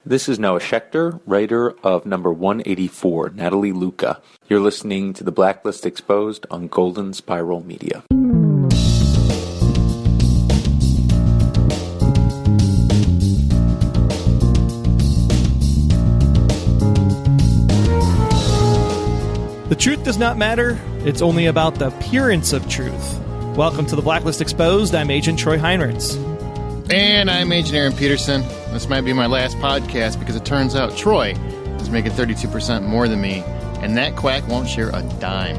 This is Noah Schechter, writer of number 184, Natalie Luca. You're listening to the Blacklist Exposed on Golden Spiral Media. The truth does not matter. It's only about the appearance of truth. Welcome to the Blacklist Exposed. I'm Agent Troy Heinrichs. And I'm Agent Aaron Peterson. This might be my last podcast because it turns out Troy is making 32% more than me, and that quack won't share a dime.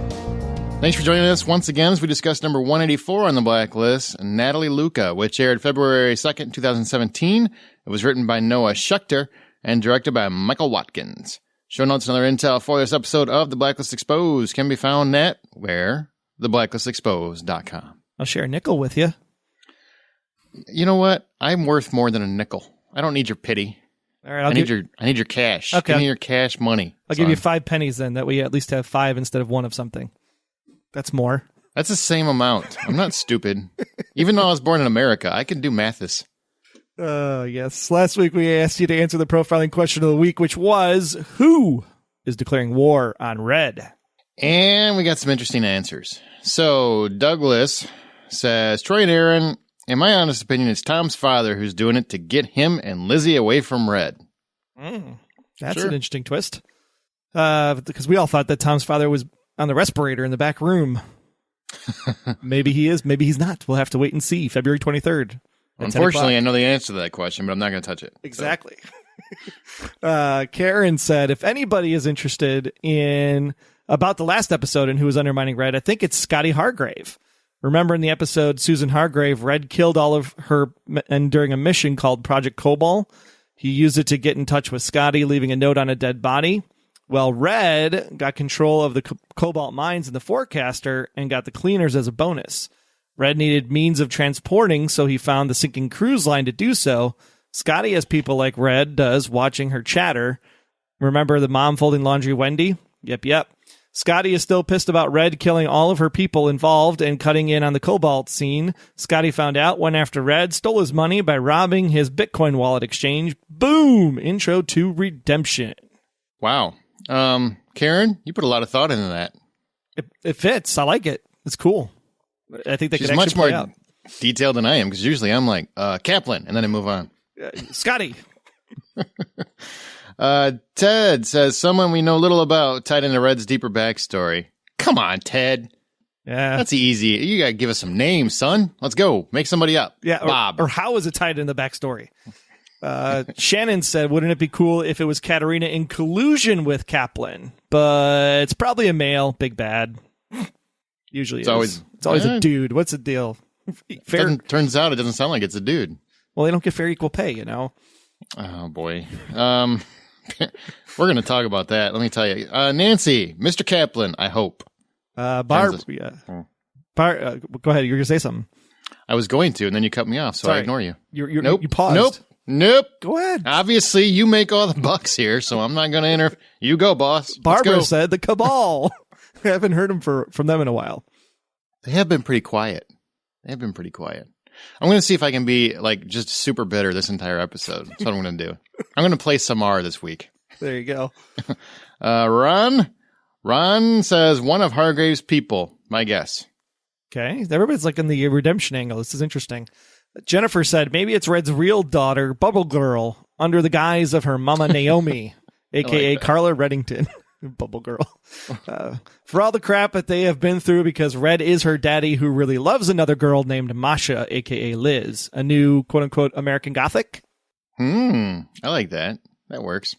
Thanks for joining us once again as we discuss number 184 on the Blacklist, Natalie Luca, which aired February 2nd, 2017. It was written by Noah Schechter and directed by Michael Watkins. Show notes and other intel for this episode of The Blacklist Exposed can be found at TheBlacklistExposed.com. I'll share a nickel with you. You know what? I'm worth more than a nickel. I don't need your pity. All right, I need your cash. Okay. Give me your cash money. I'll give you 5 pennies then. That way you at least have 5 instead of 1 of something. That's more. That's the same amount. I'm not stupid. Even though I was born in America, I can do mathis. Yes. Last week we asked you to answer the profiling question of the week, which was, who is declaring war on Red? And we got some interesting answers. So Douglas says, Troy and Aaron, in my honest opinion, it's Tom's father who's doing it to get him and Lizzie away from Red. That's an interesting twist. Because we all thought that Tom's father was on the respirator in the back room. Maybe he is, maybe he's not. We'll have to wait and see. February 23rd. Unfortunately, I know the answer to that question, but I'm not going to touch it. Exactly. So. Karen said, if anybody is interested in about the last episode and who was undermining Red, I think it's Scotty Hargrave. Remember in the episode, Susan Hargrave, Red killed all of her and during a mission called Project Cobalt. He used it to get in touch with Scotty, leaving a note on a dead body. Well, Red got control of the Cobalt mines in the Forecaster and got the cleaners as a bonus. Red needed means of transporting, so he found the sinking cruise line to do so. Scotty has people like Red does watching her chatter. Remember the mom folding laundry Wendy? Yep. Scotty is still pissed about Red killing all of her people involved and cutting in on the Cobalt scene. Scotty found out, went after Red, stole his money by robbing his Bitcoin wallet exchange. Boom! Intro to redemption. Wow. Karen, you put a lot of thought into that. It fits. I like it. It's cool. I think that She's could much more out. detailed than I am, because usually I'm like, Kaplan, and then I move on. Scotty. Ted says, someone we know little about tied into Red's deeper backstory. Come on, Ted. Yeah. That's easy. You got to give us some names, son. Let's go. Make somebody up. Yeah. Bob. Or how is it tied in the backstory? Shannon said, wouldn't it be cool if it was Katarina in collusion with Kaplan? But it's probably a male, big bad. Usually it's always a dude. What's the deal? Turns out it doesn't sound like it's a dude. Well, they don't get fair equal pay, you know. Oh, boy. We're going to talk about that. Let me tell you. Nancy, Mr. Kaplan, I hope. Barb, yeah. Go ahead. You're going to say something. I was going to, and then you cut me off, so I ignore you. Nope. You paused. Nope. Go ahead. Obviously, you make all the bucks here, so I'm not going to interfere. You go, boss. Barbara said the Cabal. I haven't heard from them in a while. They have been pretty quiet. I'm going to see if I can be just super bitter this entire episode. That's what I'm going to do. I'm going to play Samarra this week. There you go. Ron says one of Hargrave's people. My guess. Okay. Everybody's in the redemption angle. This is interesting. Jennifer said maybe it's Red's real daughter, Bubble Girl, under the guise of her mama Naomi, a.k.a. Carla Reddington. Bubble Girl. For all the crap that they have been through because Red is her daddy who really loves another girl named Masha, a.k.a. Liz. A new, quote-unquote, American Gothic. I like that. That works.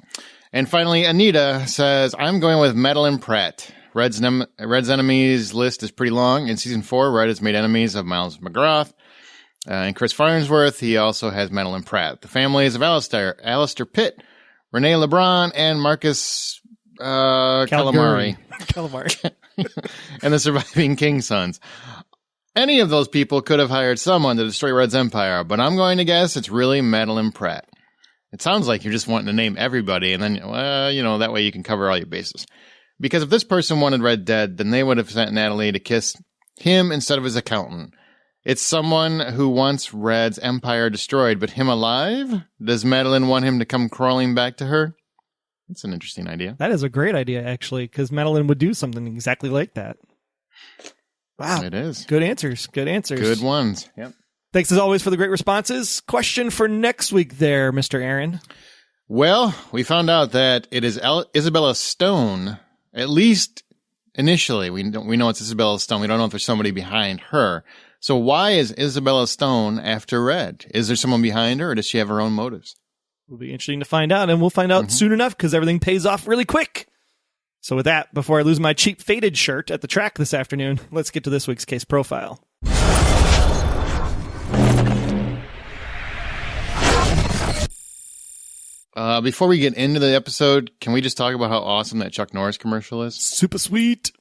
And finally, Anita says, I'm going with Madeline Pratt. Red's enemies list is pretty long. In Season 4, Red has made enemies of Miles McGrath and Chris Farnsworth. He also has Madeline Pratt. The families of Alistair Pitt, Renee LeBron, and Marcus Calamari. And the surviving King Sons. Any of those people could have hired someone to destroy Red's empire, but I'm going to guess it's really Madeline Pratt. It sounds like you're just wanting to name everybody, and then, that way you can cover all your bases. Because if this person wanted Red dead, then they would have sent Natalie to kiss him instead of his accountant. It's someone who wants Red's empire destroyed, but him alive? Does Madeline want him to come crawling back to her? That's an interesting idea. That is a great idea, actually, because Madeline would do something exactly like that. Wow. It is. Good answers. Good answers. Good ones. Yep. Thanks as always for the great responses. Question for next week there, Mr. Aaron. Well, we found out that it is Isabella Stone, at least initially. We know it's Isabella Stone. We don't know if there's somebody behind her. So why is Isabella Stone after Red? Is there someone behind her, or does she have her own motives? It'll be interesting to find out, and we'll find out soon enough because everything pays off really quick. So with that, before I lose my cheap faded shirt at the track this afternoon, let's get to this week's case profile. Before we get into the episode, can we just talk about how awesome that Chuck Norris commercial is? Super sweet.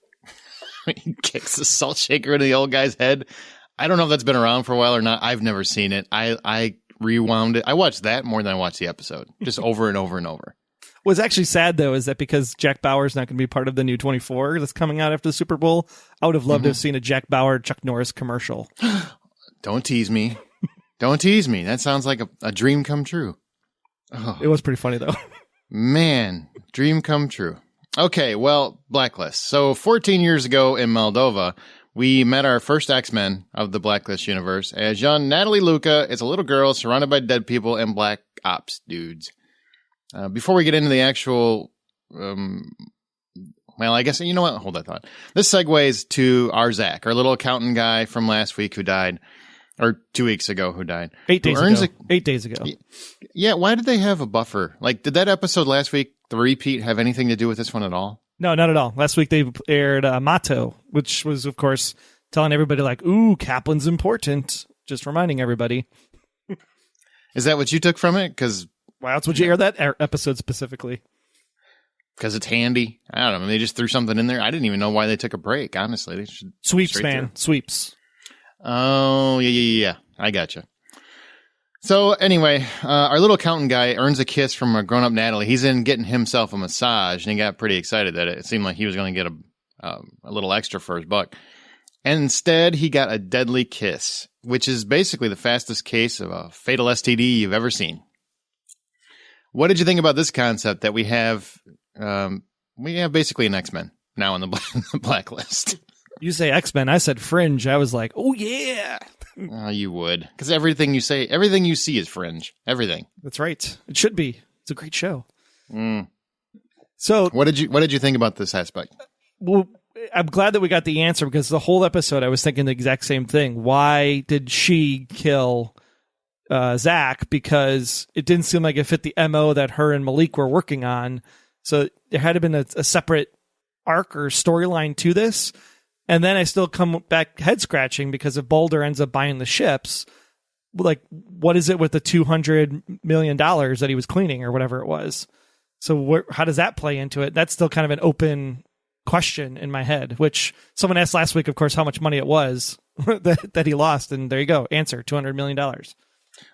He kicks the salt shaker into the old guy's head. I don't know if that's been around for a while or not. I've never seen it. I rewound it. I watched that more than I watched the episode, just over and over and over. What's actually sad, though, is that because Jack Bauer's not going to be part of the new 24 that's coming out after the Super Bowl, I would have loved to have seen a Jack Bauer, Chuck Norris commercial. Don't tease me. Don't tease me. That sounds like a dream come true. Oh. It was pretty funny, though. Man, dream come true. Okay, well, Blacklist. So 14 years ago in Moldova, we met our first X-Men of the Blacklist universe as young Natalie Luca is a little girl surrounded by dead people and black ops dudes. Before we get into the actual, well, I guess, you know what? Hold that thought. This segues to our Zach, our little accountant guy from last week who died, or 2 weeks ago who died. 8 days ago. 8 days ago. Yeah, why did they have a buffer? Like, did that episode last week, the repeat, have anything to do with this one at all? No, not at all. Last week they aired Mato, which was, of course, telling everybody like, ooh, Kaplan's important. Just reminding everybody. Is that what you took from it? Because why else would you air that episode specifically? Because it's handy. I don't know. They just threw something in there. I didn't even know why they took a break, honestly. They should sweeps, man. Sweeps. Oh, yeah. I gotcha. So anyway, our little accountant guy earns a kiss from a grown-up Natalie. He's in getting himself a massage, and he got pretty excited that it seemed like he was going to get a little extra for his buck. And instead, he got a deadly kiss, which is basically the fastest case of a fatal STD you've ever seen. What did you think about this concept that we have basically an X-Men now on the Blacklist? You say X-Men, I said Fringe. I was like, oh, yeah. You would. Because everything you see is Fringe. Everything. That's right. It should be. It's a great show. Mm. So what did you think about this aspect? Well, I'm glad that we got the answer because the whole episode I was thinking the exact same thing. Why did she kill Zach? Because it didn't seem like it fit the MO that her and Malik were working on. So there had to have been a separate arc or storyline to this. And then I still come back head scratching because if Baldur ends up buying the ships, like, what is it with the $200 million that he was cleaning or whatever it was? So how does that play into it? That's still kind of an open question in my head, which someone asked last week, of course, how much money it was that he lost. And there you go. Answer, $200 million.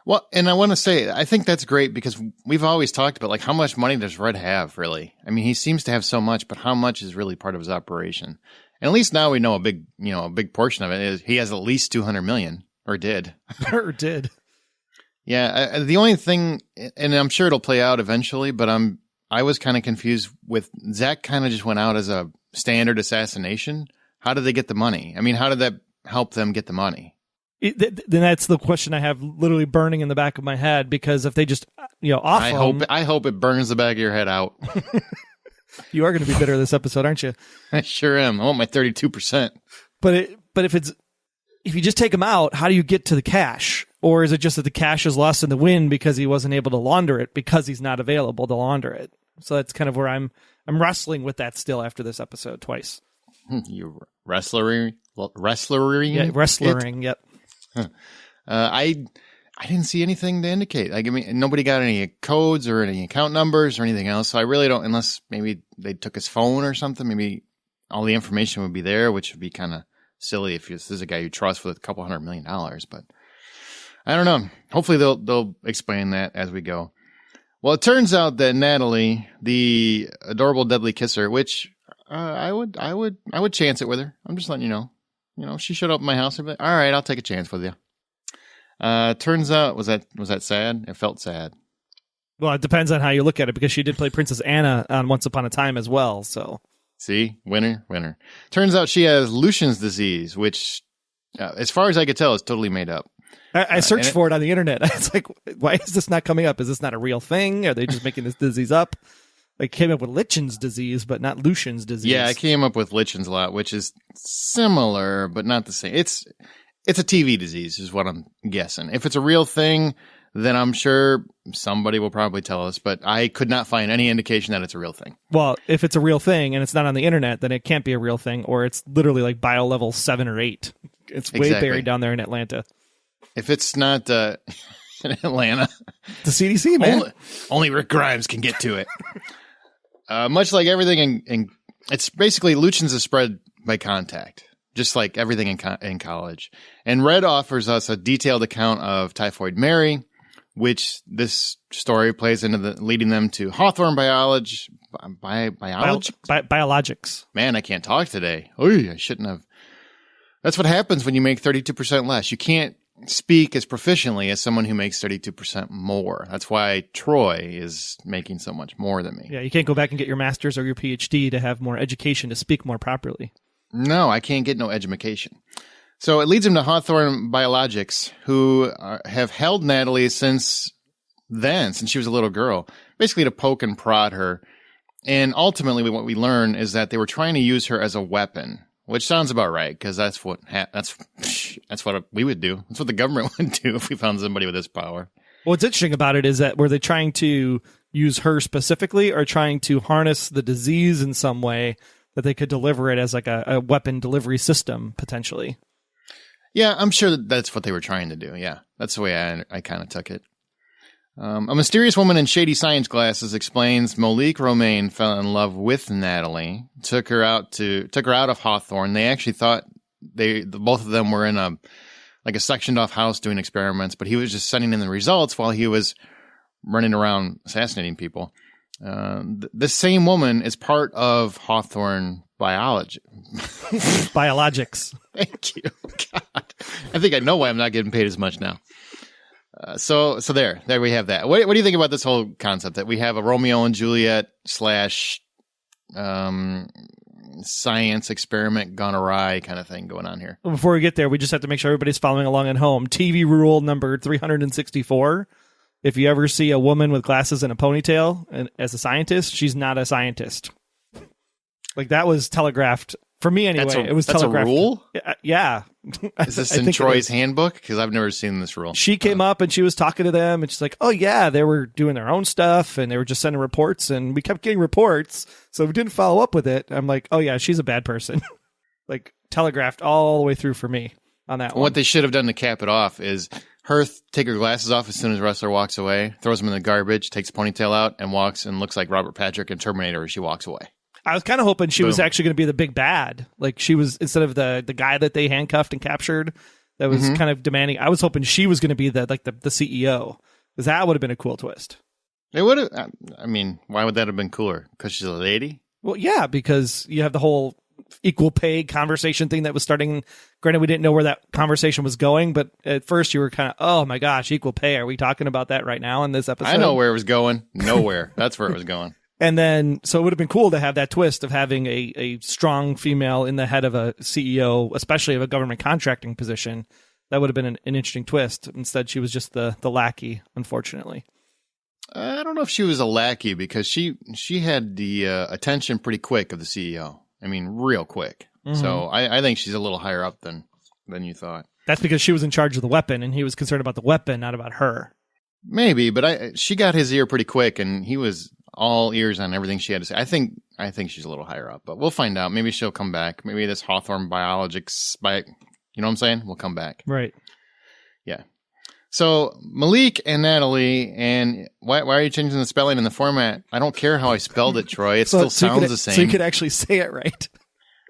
Well, and I want to say, I think that's great because we've always talked about, like, how much money does Red have, really? I mean, he seems to have so much, but how much is really part of his operation? And at least now we know a big portion of it is he has at least 200 million, or did. Or did. Yeah, the only thing, and I'm sure it'll play out eventually, but I was kind of confused with Zach kind of just went out as a standard assassination. How did they get the money? I mean, how did that help them get the money? Then that's the question I have literally burning in the back of my head, because if they just, off I hope it burns the back of your head out. You are going to be bitter this episode, aren't you? I sure am. I want my 32%. But if you just take him out, how do you get to the cash? Or is it just that the cash is lost in the wind because he wasn't able to launder it because he's not available to launder it? So that's kind of where I'm wrestling with that still after this episode twice. You wrestlering? Yeah, wrestlering. Yep. I didn't see anything to indicate. Like, I mean, nobody got any codes or any account numbers or anything else. So I really don't, unless maybe they took his phone or something. Maybe all the information would be there, which would be kind of silly if this is a guy you trust with a couple $100 million. But I don't know. Hopefully they'll explain that as we go. Well, it turns out that Natalie, the adorable deadly kisser, which I would chance it with her. I'm just letting you know. she showed up at my house, I'd be like, all right, I'll take a chance with you. Turns out, was that sad? It felt sad. Well, it depends on how you look at it, because she did play Princess Anna on Once Upon a Time as well. So, see, winner. Turns out she has Luchens disease, which, as far as I could tell, is totally made up. I searched for it on the internet. It's like, why is this not coming up? Is this not a real thing? Are they just making this disease up? I came up with Luchens disease, but not Luchens disease. Yeah, I came up with Luchens a lot, which is similar, but not the same. It's a TV disease, is what I'm guessing. If it's a real thing, then I'm sure somebody will probably tell us, but I could not find any indication that it's a real thing. Well, if it's a real thing and it's not on the internet, then it can't be a real thing, or it's literally like bio level 7 or 8. It's way buried down there in Atlanta. If it's not in Atlanta, the CDC, man. Only Rick Grimes can get to it. Much like everything it's basically Luchens is spread by contact, just like everything in college. And Red offers us a detailed account of Typhoid Mary, which this story plays into leading them to Hawthorne biologics. Man, I can't talk today. Oy, I shouldn't have. That's what happens when you make 32% less. You can't speak as proficiently as someone who makes 32% more. That's why Troy is making so much more than me. Yeah, you can't go back and get your master's or your PhD to have more education to speak more properly. No, I can't get no education. So it leads him to Hawthorne Biologics, who have held Natalie since she was a little girl, basically to poke and prod her. And ultimately what we learn is that they were trying to use her as a weapon, which sounds about right, because that's what we would do. That's what the government would do if we found somebody with this power. What's interesting about it is that were they trying to use her specifically, or trying to harness the disease in some way that they could deliver it as like a weapon delivery system, potentially? Yeah, I'm sure that's what they were trying to do. Yeah, that's the way I kind of took it. A mysterious woman in shady science glasses explains Monique Romaine fell in love with Natalie, took her out of Hawthorne. They actually thought both of them were in a sectioned off house doing experiments, but he was just sending in the results while he was running around assassinating people. The same woman is part of Hawthorne Biologics. Thank you. God, I think I know why I'm not getting paid as much now. So there we have that. What do you think about this whole concept that we have a Romeo and Juliet / science experiment gone awry kind of thing going on here? Well, before we get there, we just have to make sure everybody's following along at home. TV rule number 364. If you ever see a woman with glasses and a ponytail and as a scientist, she's not a scientist. Like, that was telegraphed for me anyway. It was telegraphed. That's a rule? Yeah. Is this in Troy's handbook? Because I've never seen this rule. She came up and she was talking to them, and she's like, oh yeah, they were doing their own stuff and they were just sending reports, and we kept getting reports, so we didn't follow up with it. I'm like, oh yeah, she's a bad person. Like, telegraphed all the way through for me on that one. What they should have done to cap it off is her take her glasses off as soon as the wrestler walks away, throws them in the garbage, takes the ponytail out, and walks and looks like Robert Patrick in Terminator as she walks away. I was kind of hoping she was actually going to be the big bad. Like, she was, instead of the guy that they handcuffed and captured that was kind of demanding, I was hoping she was going to be the CEO, because that would have been a cool twist. It would have. I mean, why would that have been cooler? Because she's a lady? Well, yeah, because you have the whole equal pay conversation thing that was starting. Granted, we didn't know where that conversation was going, but at first you were kind of, oh my gosh, equal pay. Are we talking about that right now in this episode? I know where it was going. Nowhere. That's where it was going. And then, so it would have been cool to have that twist of having a strong female in the head of a CEO, especially of a government contracting position. That would have been an interesting twist. Instead, she was just the lackey, unfortunately. I don't know if she was a lackey, because she had the attention pretty quick of the CEO. I mean, real quick. Mm-hmm. So I think she's a little higher up than you thought. That's because she was in charge of the weapon, and he was concerned about the weapon, not about her. Maybe, but she got his ear pretty quick, and he was all ears on everything she had to say. I think she's a little higher up, but we'll find out. Maybe she'll come back. Maybe this Hawthorne Biologics, you know what I'm saying? We'll come back. Right. Yeah. So Malik and Natalie, and why are you changing the spelling in the format? I don't care how I spelled it, Troy. It still sounds the same. So you could actually say it right.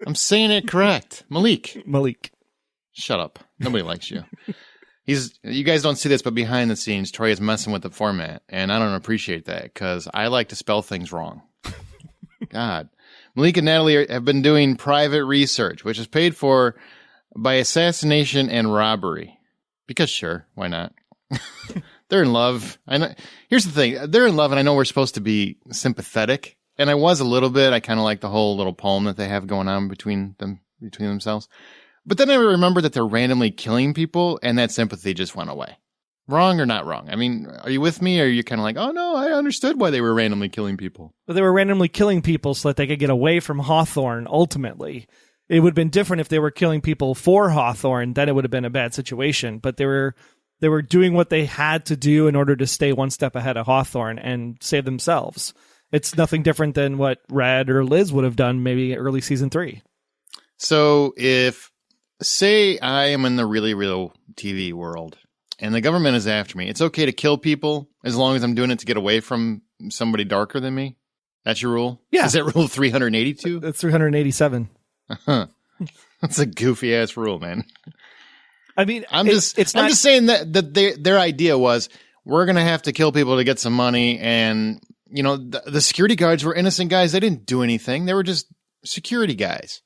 I'm saying it correct. Malik. Shut up. Nobody likes you. You guys don't see this, but behind the scenes, Troy is messing with the format, and I don't appreciate that, because I like to spell things wrong. God. Malik and Natalie have been doing private research, which is paid for by assassination and robbery. Because sure, why not? They're in love. I know. Here's the thing. They're in love, and I know we're supposed to be sympathetic. And I was a little bit. I kind of like the whole little poem that they have going on between themselves. But then I remember that they're randomly killing people, and that sympathy just went away. Wrong or not wrong? I mean, are you with me, or are you kind of like, oh, no, I understood why they were randomly killing people? But they were randomly killing people so that they could get away from Hawthorne, ultimately. It would have been different if they were killing people for Hawthorne. Then it would have been a bad situation. But they were doing what they had to do in order to stay one step ahead of Hawthorne and save themselves. It's nothing different than what Red or Liz would have done maybe early season 3. So if, say I am in the really real TV world and the government is after me, it's okay to kill people as long as I'm doing it to get away from somebody darker than me? That's your rule? Yeah. Is that rule 382? That's 387. That's a goofy ass rule, man. I mean, I'm just saying that their idea was we're going to have to kill people to get some money. And, you know, the security guards were innocent guys. They didn't do anything. They were just security guys.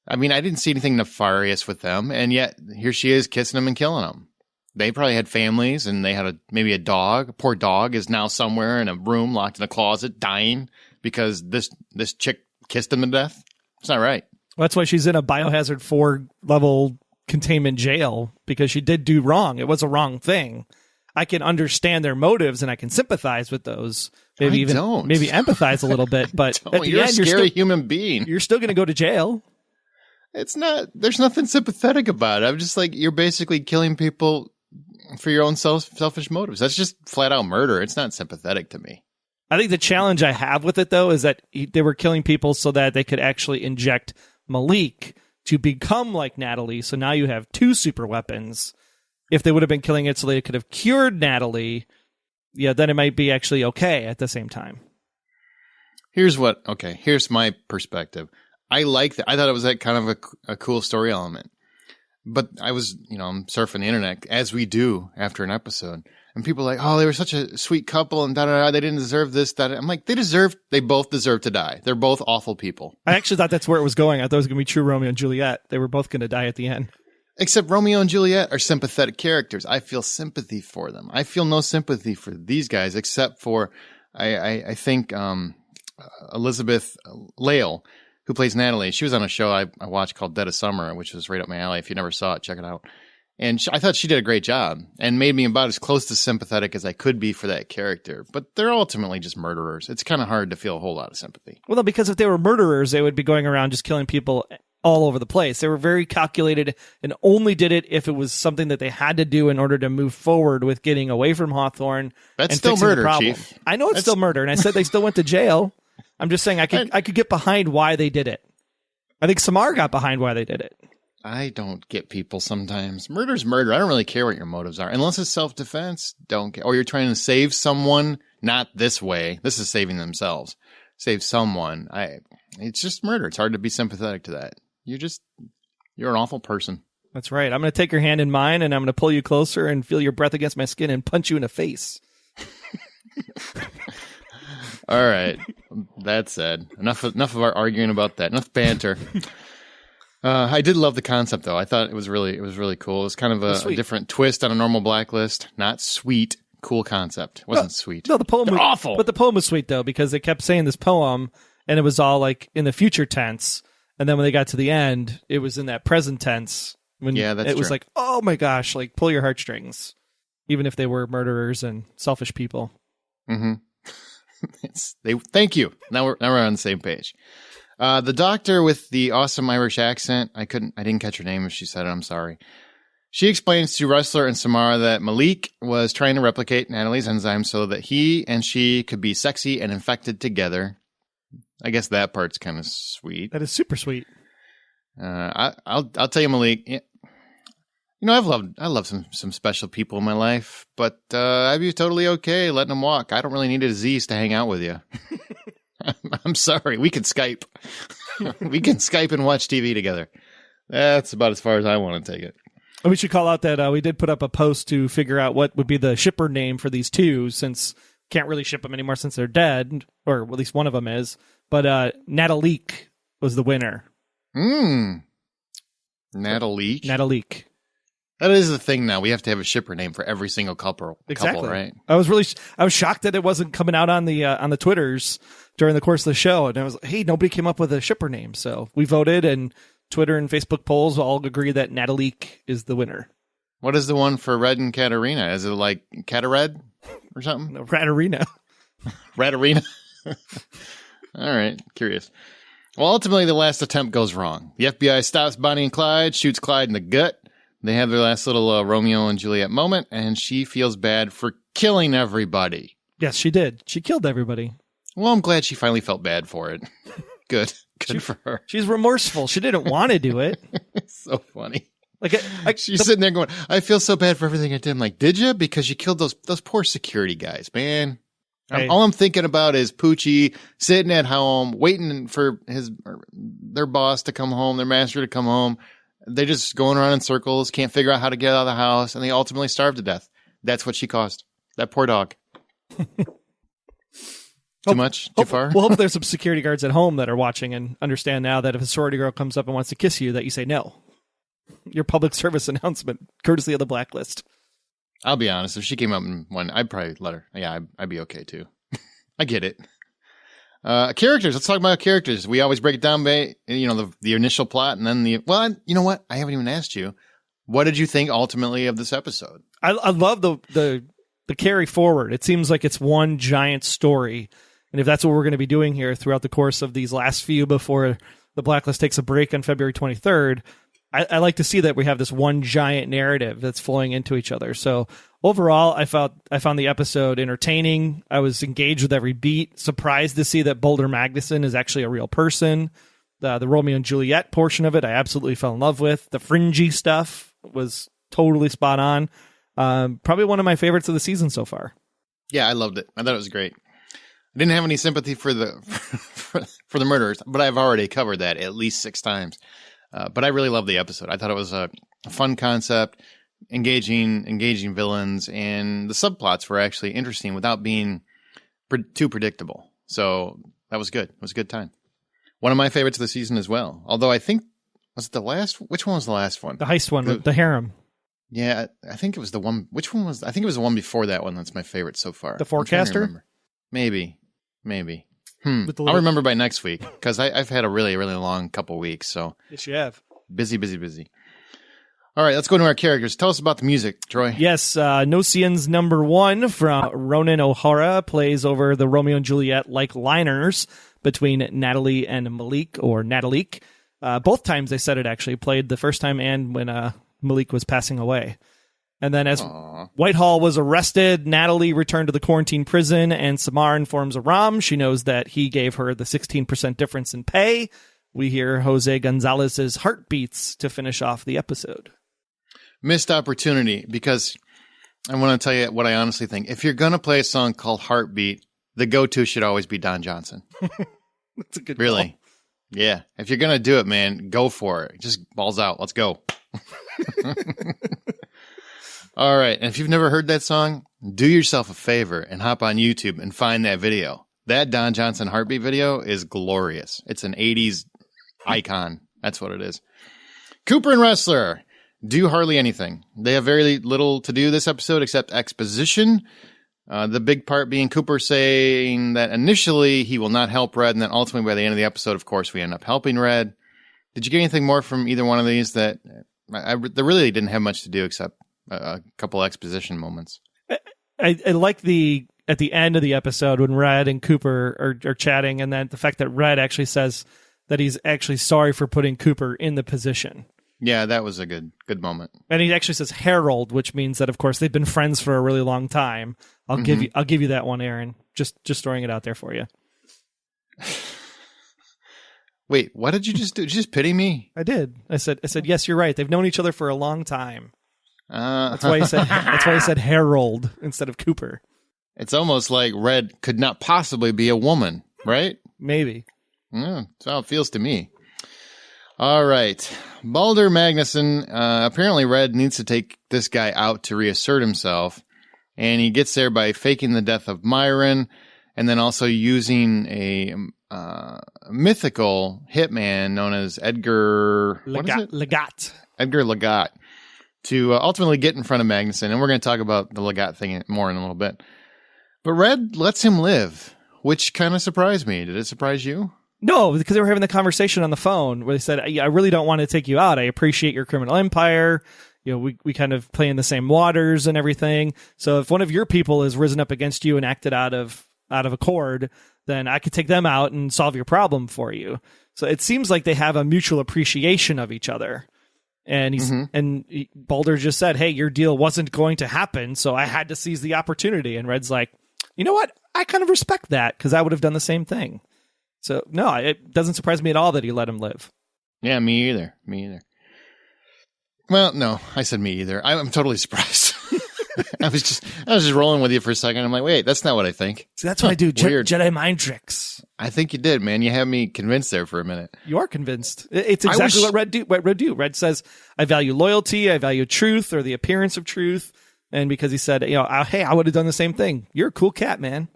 I mean, I didn't see anything nefarious with them. And yet here she is kissing them and killing them. They probably had families and they had maybe a dog. A poor dog is now somewhere in a room locked in a closet dying because this chick kissed him to death. It's not right. Well, that's why she's in a Biohazard 4 level containment jail, because she did do wrong. It was a wrong thing. I can understand their motives and I can sympathize with those. Maybe empathize a little bit, but at the you're end, a scary human being. You're still going to go to jail. It's not, there's nothing sympathetic about it. I'm just like, you're basically killing people for your own selfish motives. That's just flat out murder. It's not sympathetic to me. I think the challenge I have with it, though, is that they were killing people so that they could actually inject Malik to become like Natalie. So now you have 2 super weapons. If they would have been killing it so they could have cured Natalie, yeah, then it might be actually okay at the same time. Here's my perspective. I like that. I thought it was like kind of a cool story element. But I was, I'm surfing the internet, as we do after an episode. And people are like, oh, they were such a sweet couple and da-da-da, they didn't deserve this, da-da. I'm like, they both deserve to die. They're both awful people. I actually thought that's where it was going. I thought it was going to be true Romeo and Juliet. They were both going to die at the end. Except Romeo and Juliet are sympathetic characters. I feel sympathy for them. I feel no sympathy for these guys, except for, I think, Elizabeth Lale, who plays Natalie. She was on a show I watched called Dead of Summer, which was right up my alley. If you never saw it, check it out. And I thought she did a great job and made me about as close to sympathetic as I could be for that character. But they're ultimately just murderers. It's kind of hard to feel a whole lot of sympathy. Well, no, because if they were murderers, they would be going around just killing people all over the place. They were very calculated and only did it if it was something that they had to do in order to move forward with getting away from Hawthorne. That's and still murder, the problem. Chief. I know it's still murder, and I said they still went to jail. I'm just saying I could get behind why they did it. I think Samarra got behind why they did it. I don't get people sometimes. Murder's murder. I don't really care what your motives are. Unless it's self-defense, don't care. Or you're trying to save someone, not this way. This is saving themselves. Save someone. It's just murder. It's hard to be sympathetic to that. You're an awful person. That's right. I'm going to take your hand in mine, and I'm going to pull you closer and feel your breath against my skin and punch you in the face. All right. That said, enough of our arguing about that. Enough banter. I did love the concept, though. I thought it was really cool. It was kind of a different twist on a normal Blacklist. Not sweet, cool concept. It wasn't sweet. No, the poem was awful. But the poem was sweet, though, because they kept saying this poem, and it was all like in the future tense. And then when they got to the end, it was in that present tense. It was like, oh my gosh, like pull your heartstrings, even if they were murderers and selfish people. Mm-hmm. Thank you. Now we're on the same page. The doctor with the awesome Irish accent, I didn't catch her name if she said it, I'm sorry. She explains to Ressler and Samarra that Malik was trying to replicate Natalie's enzyme so that he and she could be sexy and infected together. I guess that part's kind of sweet. That is super sweet. I'll tell you, Malik, I love some special people in my life, but I'd be totally okay letting them walk. I don't really need a disease to hang out with you. I'm sorry. We can Skype. We can Skype and watch TV together. That's about as far as I want to take it. We should call out that we did put up a post to figure out what would be the shipper name for these two, since can't really ship them anymore since they're dead, or at least one of them is. But Natalie was the winner. Natalie Natalie. That is the thing now. We have to have a shipper name for every single couple, right? I was shocked that it wasn't coming out on the Twitters during the course of the show. And I was like, hey, nobody came up with a shipper name. So we voted, and Twitter and Facebook polls all agree that Natalie is the winner. What is the one for Red and Katarina? Is it like Catared or something? No, Ratarina. Ratarina? All right. Curious. Well, ultimately, the last attempt goes wrong. The FBI stops Bonnie and Clyde, shoots Clyde in the gut. They have their last little Romeo and Juliet moment, and she feels bad for killing everybody. Yes, she did. She killed everybody. Well, I'm glad she finally felt bad for it. Good for her. She's remorseful. She didn't want to do it. It's so funny. She's sitting there going, I feel so bad for everything I did. I'm like, did you? Because you killed those poor security guys, man. Hey. All I'm thinking about is Poochie sitting at home, waiting for their boss to come home, their master to come home. They're just going around in circles, can't figure out how to get out of the house, and they ultimately starve to death. That's what she caused. That poor dog. Too much? Too far? We'll hope there's some security guards at home that are watching and understand now that if a sorority girl comes up and wants to kiss you, that you say no. Your public service announcement, courtesy of the Blacklist. I'll be honest. If she came up and won, I'd probably let her. Yeah, I'd be okay too. I get it. Characters. Let's talk about characters. We always break it down by, the initial plot and then well, you know what? I haven't even asked you. What did you think ultimately of this episode? I love the carry forward. It seems like it's one giant story. And if that's what we're going to be doing here throughout the course of these last few before the Blacklist takes a break on February 23rd, I like to see that we have this one giant narrative that's flowing into each other. So overall, I found the episode entertaining. I was engaged with every beat. Surprised to see that Baldur Magnusson is actually a real person. The Romeo and Juliet portion of it, I absolutely fell in love with. The fringy stuff was totally spot on. Probably one of my favorites of the season so far. Yeah, I loved it. I thought it was great. I didn't have any sympathy for the for the murderers, but I've already covered that at least 6 times. But I really loved the episode. I thought it was a fun concept, engaging villains, and the subplots were actually interesting without being too predictable. So that was good. It was a good time. One of my favorites of the season as well. Although I think, was it the last? Which one was the last one? The heist one with the harem. Yeah, I think it was the one. Which one was? I think it was the one before that one that's my favorite so far. The forecaster? Maybe. I'll remember by next week because I've had a really, really long couple weeks. So yes, you have. Busy. All right, let's go to our characters. Tell us about the music, Troy. Yes, Nosian's number 1 from Ronan O'Hara plays over the Romeo and Juliet like liners between Natalie and Malik, or Natalie. Both times they said it actually played the first time and when Malik was passing away. And then as Whitehall was arrested, Natalie returned to the quarantine prison, and Samarra informs Aram she knows that he gave her the 16% difference in pay. We hear Jose Gonzalez's heartbeats to finish off the episode. Missed opportunity, because I want to tell you what I honestly think. If you're going to play a song called Heartbeat, the go-to should always be Don Johnson. That's a good Really? call. Yeah. If you're going to do it, man, go for it. Just balls out. Let's go. All right. And if you've never heard that song, do yourself a favor and hop on YouTube and find that video. That Don Johnson Heartbeat video is glorious. It's an 80s icon. That's what it is. Cooper and Wrestler do hardly anything. They have very little to do this episode except exposition. The big part being Cooper saying that initially he will not help Red, and then ultimately by the end of the episode, of course, we end up helping Red. Did you get anything more from either one of these that they really didn't have much to do except a couple exposition moments? I like at the end of the episode when Red and Cooper are chatting, and then the fact that Red actually says that he's actually sorry for putting Cooper in the position. Yeah, that was a good moment. And he actually says Harold, which means that of course they've been friends for a really long time. I'll give you that one, Aaron. Just throwing it out there for you. Wait, what did you just do? Did you just pity me? I did. I said yes, you're right. They've known each other for a long time. That's why he said Harold instead of Cooper. It's almost like Red could not possibly be a woman, right? Maybe. Yeah, that's how it feels to me. All right. Baldur Magnusson, apparently Red needs to take this guy out to reassert himself, and he gets there by faking the death of Myron, and then also using a mythical hitman known as Edgar Legat. Edgar Legat to ultimately get in front of Magnusson. And we're going to talk about the Legat thing more in a little bit. But Red lets him live, which kind of surprised me. Did it surprise you? No, because they were having the conversation on the phone where they said, I really don't want to take you out. I appreciate your criminal empire. You know, we kind of play in the same waters and everything. So if one of your people has risen up against you and acted out of accord, then I could take them out and solve your problem for you. So it seems like they have a mutual appreciation of each other. And Baldur just said, hey, your deal wasn't going to happen, so I had to seize the opportunity. And Red's like, you know what? I kind of respect that because I would have done the same thing. So no, it doesn't surprise me at all that he let him live. Yeah, me either. Well, no, I said me either. I'm totally surprised. I was just rolling with you for a second. I'm like, wait, that's not what I think. See, that's what I do. Weird. Jedi mind tricks. I think you did, man. You had me convinced there for a minute. You are convinced. It's exactly what Red do. Red says, I value loyalty. I value truth or the appearance of truth. And because he said, hey, I would have done the same thing. You're a cool cat, man.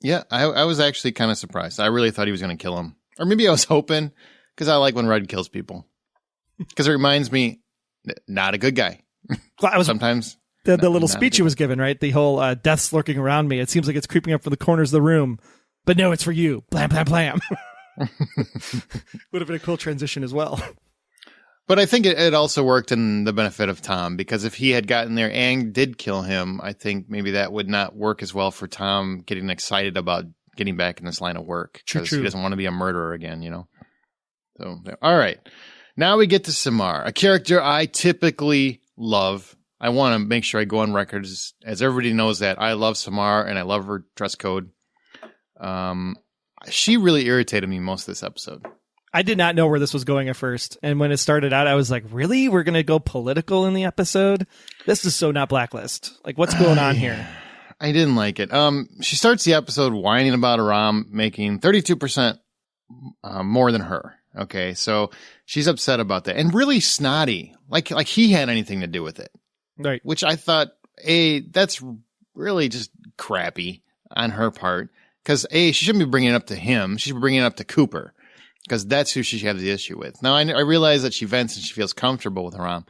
Yeah, I was actually kind of surprised. I really thought he was going to kill him. Or maybe I was hoping, because I like when Red kills people. Because it reminds me, not a good guy. Sometimes. The little speech he was given, right? The whole death's lurking around me. It seems like it's creeping up from the corners of the room. But no, it's for you. Blam, blam, blam. Would have been a cool transition as well. But I think it also worked in the benefit of Tom, because if he had gotten there and did kill him, I think maybe that would not work as well for Tom getting excited about getting back in this line of work. Because he doesn't want to be a murderer again, So, all right. Now we get to Samarra, a character I typically love. I want to make sure I go on record as everybody knows that I love Samarra and I love her dress code. She really irritated me most of this episode. I did not know where this was going at first. And when it started out, I was like, really? We're going to go political in the episode? This is so not Blacklist. Like, what's going on here? I didn't like it. She starts the episode whining about Aram making 32% more than her. Okay, so she's upset about that. And really snotty. Like he had anything to do with it. Right. Which I thought, that's really just crappy on her part. Because, she shouldn't be bringing it up to him. She should be bringing it up to Cooper. Because that's who she had the issue with. Now, I realize that she vents and she feels comfortable with Aram.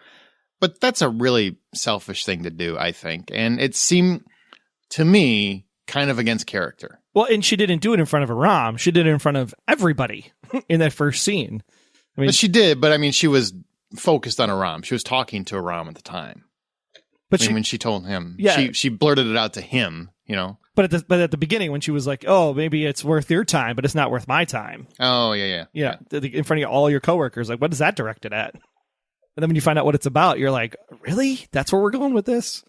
But that's a really selfish thing to do, I think. And it seemed, to me, kind of against character. Well, and she didn't do it in front of Aram. She did it in front of everybody in that first scene. I mean, but she did. But, I mean, she was focused on Aram. She was talking to Aram at the time. But when she told him, she blurted it out to him, But at the beginning, when she was like, "Oh, maybe it's worth your time, but it's not worth my time." Oh, yeah. In front of all your coworkers, like, what is that directed at? And then when you find out what it's about, you're like, "Really? That's where we're going with this?"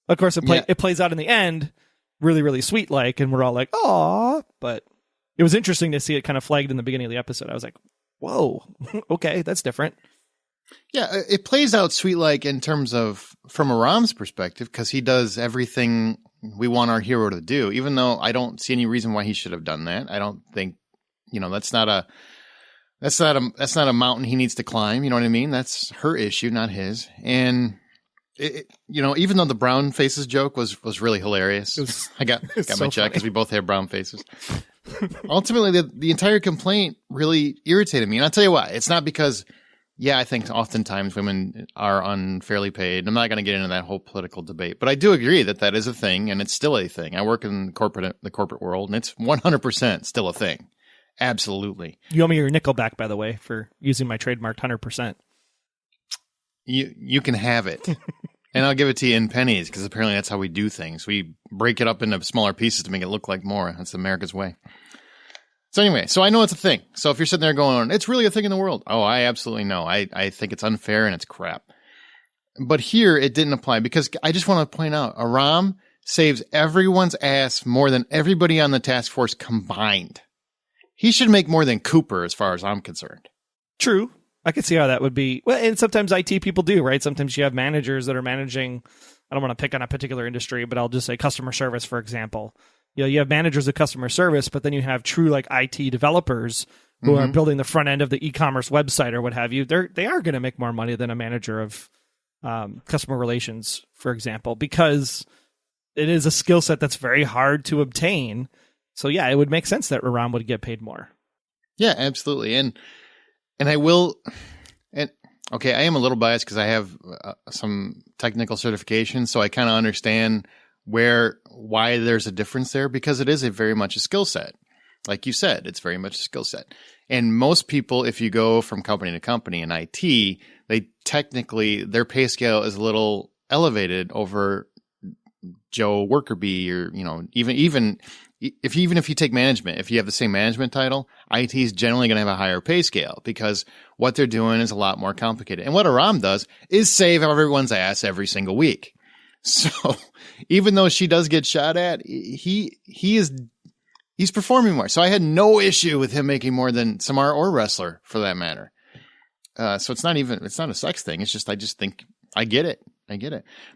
Of course, it plays out in the end, really, really sweet, like, and we're all like, "Aw!" But it was interesting to see it kind of flagged in the beginning of the episode. I was like, "Whoa, okay, that's different." Yeah, it plays out sweet like in terms of from Aram's perspective, because he does everything we want our hero to do, even though I don't see any reason why he should have done that. I don't think, that's not a mountain he needs to climb. You know what I mean? That's her issue, not his. And even though the brown faces joke was really hilarious, I got my check because we both have brown faces. Ultimately, the entire complaint really irritated me. And I'll tell you why. It's not because, I think oftentimes women are unfairly paid. I'm not going to get into that whole political debate, but I do agree that is a thing, and it's still a thing. I work in the corporate world, and it's 100% still a thing. Absolutely. You owe me your nickel back, by the way, for using my trademarked 100%. You can have it. And I'll give it to you in pennies, because apparently that's how we do things. We break it up into smaller pieces to make it look like more. That's America's way. So anyway, I know it's a thing. So if you're sitting there going, it's really a thing in the world. Oh, I absolutely know. I think it's unfair and it's crap. But here it didn't apply, because I just want to point out, Aram saves everyone's ass more than everybody on the task force combined. He should make more than Cooper as far as I'm concerned. True. I could see how that would be. Well, and sometimes IT people do, right? Sometimes you have managers that are managing, I don't want to pick on a particular industry, but I'll just say customer service, for example. You have managers of customer service, but then you have true like IT developers who are building the front end of the e-commerce website or what have you. They are going to make more money than a manager of customer relations, for example, because it is a skill set that's very hard to obtain. So yeah, it would make sense that Aram would get paid more. Yeah, absolutely. And I will, and Okay, I am a little biased because I have some technical certification, so I kind of understand why there's a difference there, because it is very much a skill set. Like you said, it's very much a skill set. And most people, if you go from company to company in IT, their pay scale is a little elevated over Joe Worker Bee, or, even if you take management, if you have the same management title, IT is generally going to have a higher pay scale because what they're doing is a lot more complicated. And what Aram does is save everyone's ass every single week. So even though she does get shot at, he's performing more. So I had no issue with him making more than Samarra or Wrestler for that matter. So it's not a sex thing. It's just, I just think I get it.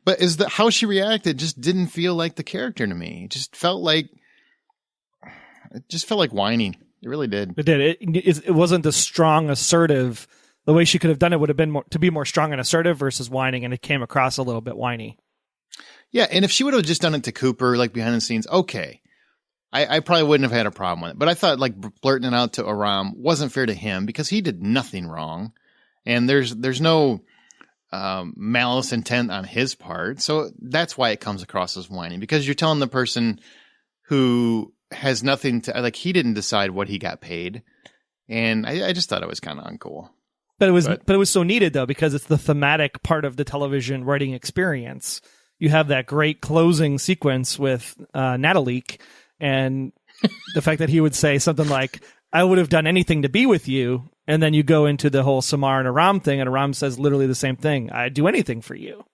But how she reacted just didn't feel like the character to me. It just felt like whining. It really did. It did. It wasn't the strong, assertive. The way she could have done it would have been to be more strong and assertive versus whining, and it came across a little bit whiny. Yeah, and if she would have just done it to Cooper, like behind the scenes, okay, I probably wouldn't have had a problem with it. But I thought like blurting it out to Aram wasn't fair to him because he did nothing wrong, and there's no malice intent on his part. So that's why it comes across as whining, because you're telling the person who has nothing to, like, he didn't decide what he got paid. And I just thought it was kind of uncool. But it was so needed though, because it's the thematic part of the television writing experience. You have that great closing sequence with Natalie, and the fact that he would say something like, I would have done anything to be with you. And then you go into the whole Samarra and Aram thing, and Aram says literally the same thing. I'd do anything for you.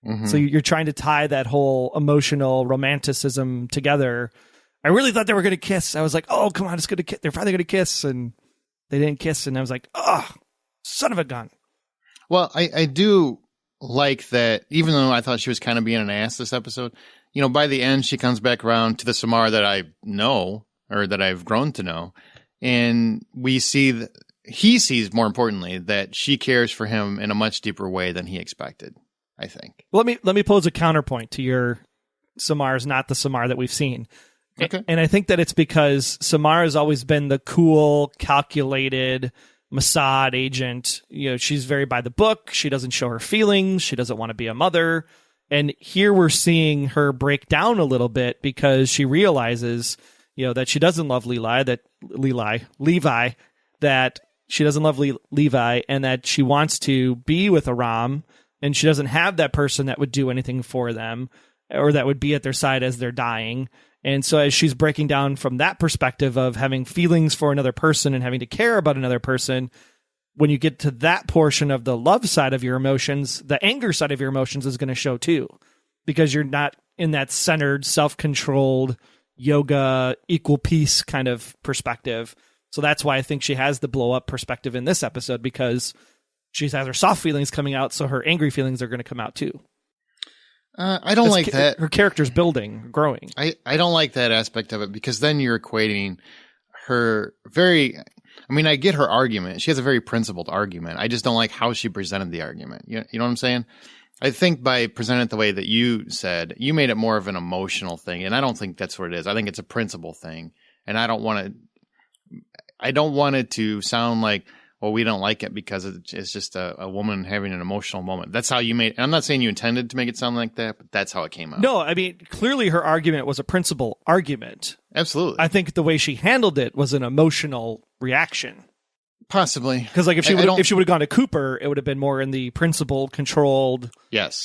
Mm-hmm. So you're trying to tie that whole emotional romanticism together. I really thought they were going to kiss. I was like, oh, come on, it's going to kiss. They're finally going to kiss. And they didn't kiss. And I was like, oh, son of a gun. Well, I do like that, even though I thought she was kind of being an ass this episode, by the end, she comes back around to the Samarra that I know, or that I've grown to know. And we see he sees, more importantly, that she cares for him in a much deeper way than he expected, I think. Let me pose a counterpoint to your Samarra's not the Samarra that we've seen. Okay. And I think that it's because Samarra has always been the cool, calculated Mossad agent. She's very by the book. She doesn't show her feelings. She doesn't want to be a mother. And here we're seeing her break down a little bit because she realizes, that she doesn't love Levi, that she doesn't love Levi, and that she wants to be with Aram, and she doesn't have that person that would do anything for them or that would be at their side as they're dying. And so as she's breaking down from that perspective of having feelings for another person and having to care about another person, when you get to that portion of the love side of your emotions, the anger side of your emotions is going to show too, because you're not in that centered, self-controlled, yoga, equal peace kind of perspective. So that's why I think she has the blow up perspective in this episode, because she has her soft feelings coming out, so her angry feelings are going to come out too. I don't like that. Her character's building, growing. I don't like that aspect of it, because then you're equating her I get her argument. She has a very principled argument. I just don't like how she presented the argument. You know what I'm saying? I think by presenting it the way that you said, you made it more of an emotional thing. And I don't think that's what it is. I think it's a principle thing. And I don't want it to sound like, well, we don't like it because it's just a woman having an emotional moment. That's how you made it. I'm not saying you intended to make it sound like that, but that's how it came out. No, clearly her argument was a principle argument. Absolutely. I think the way she handled it was an emotional reaction. Possibly. Because if she would have gone to Cooper, it would have been more in the principled, controlled,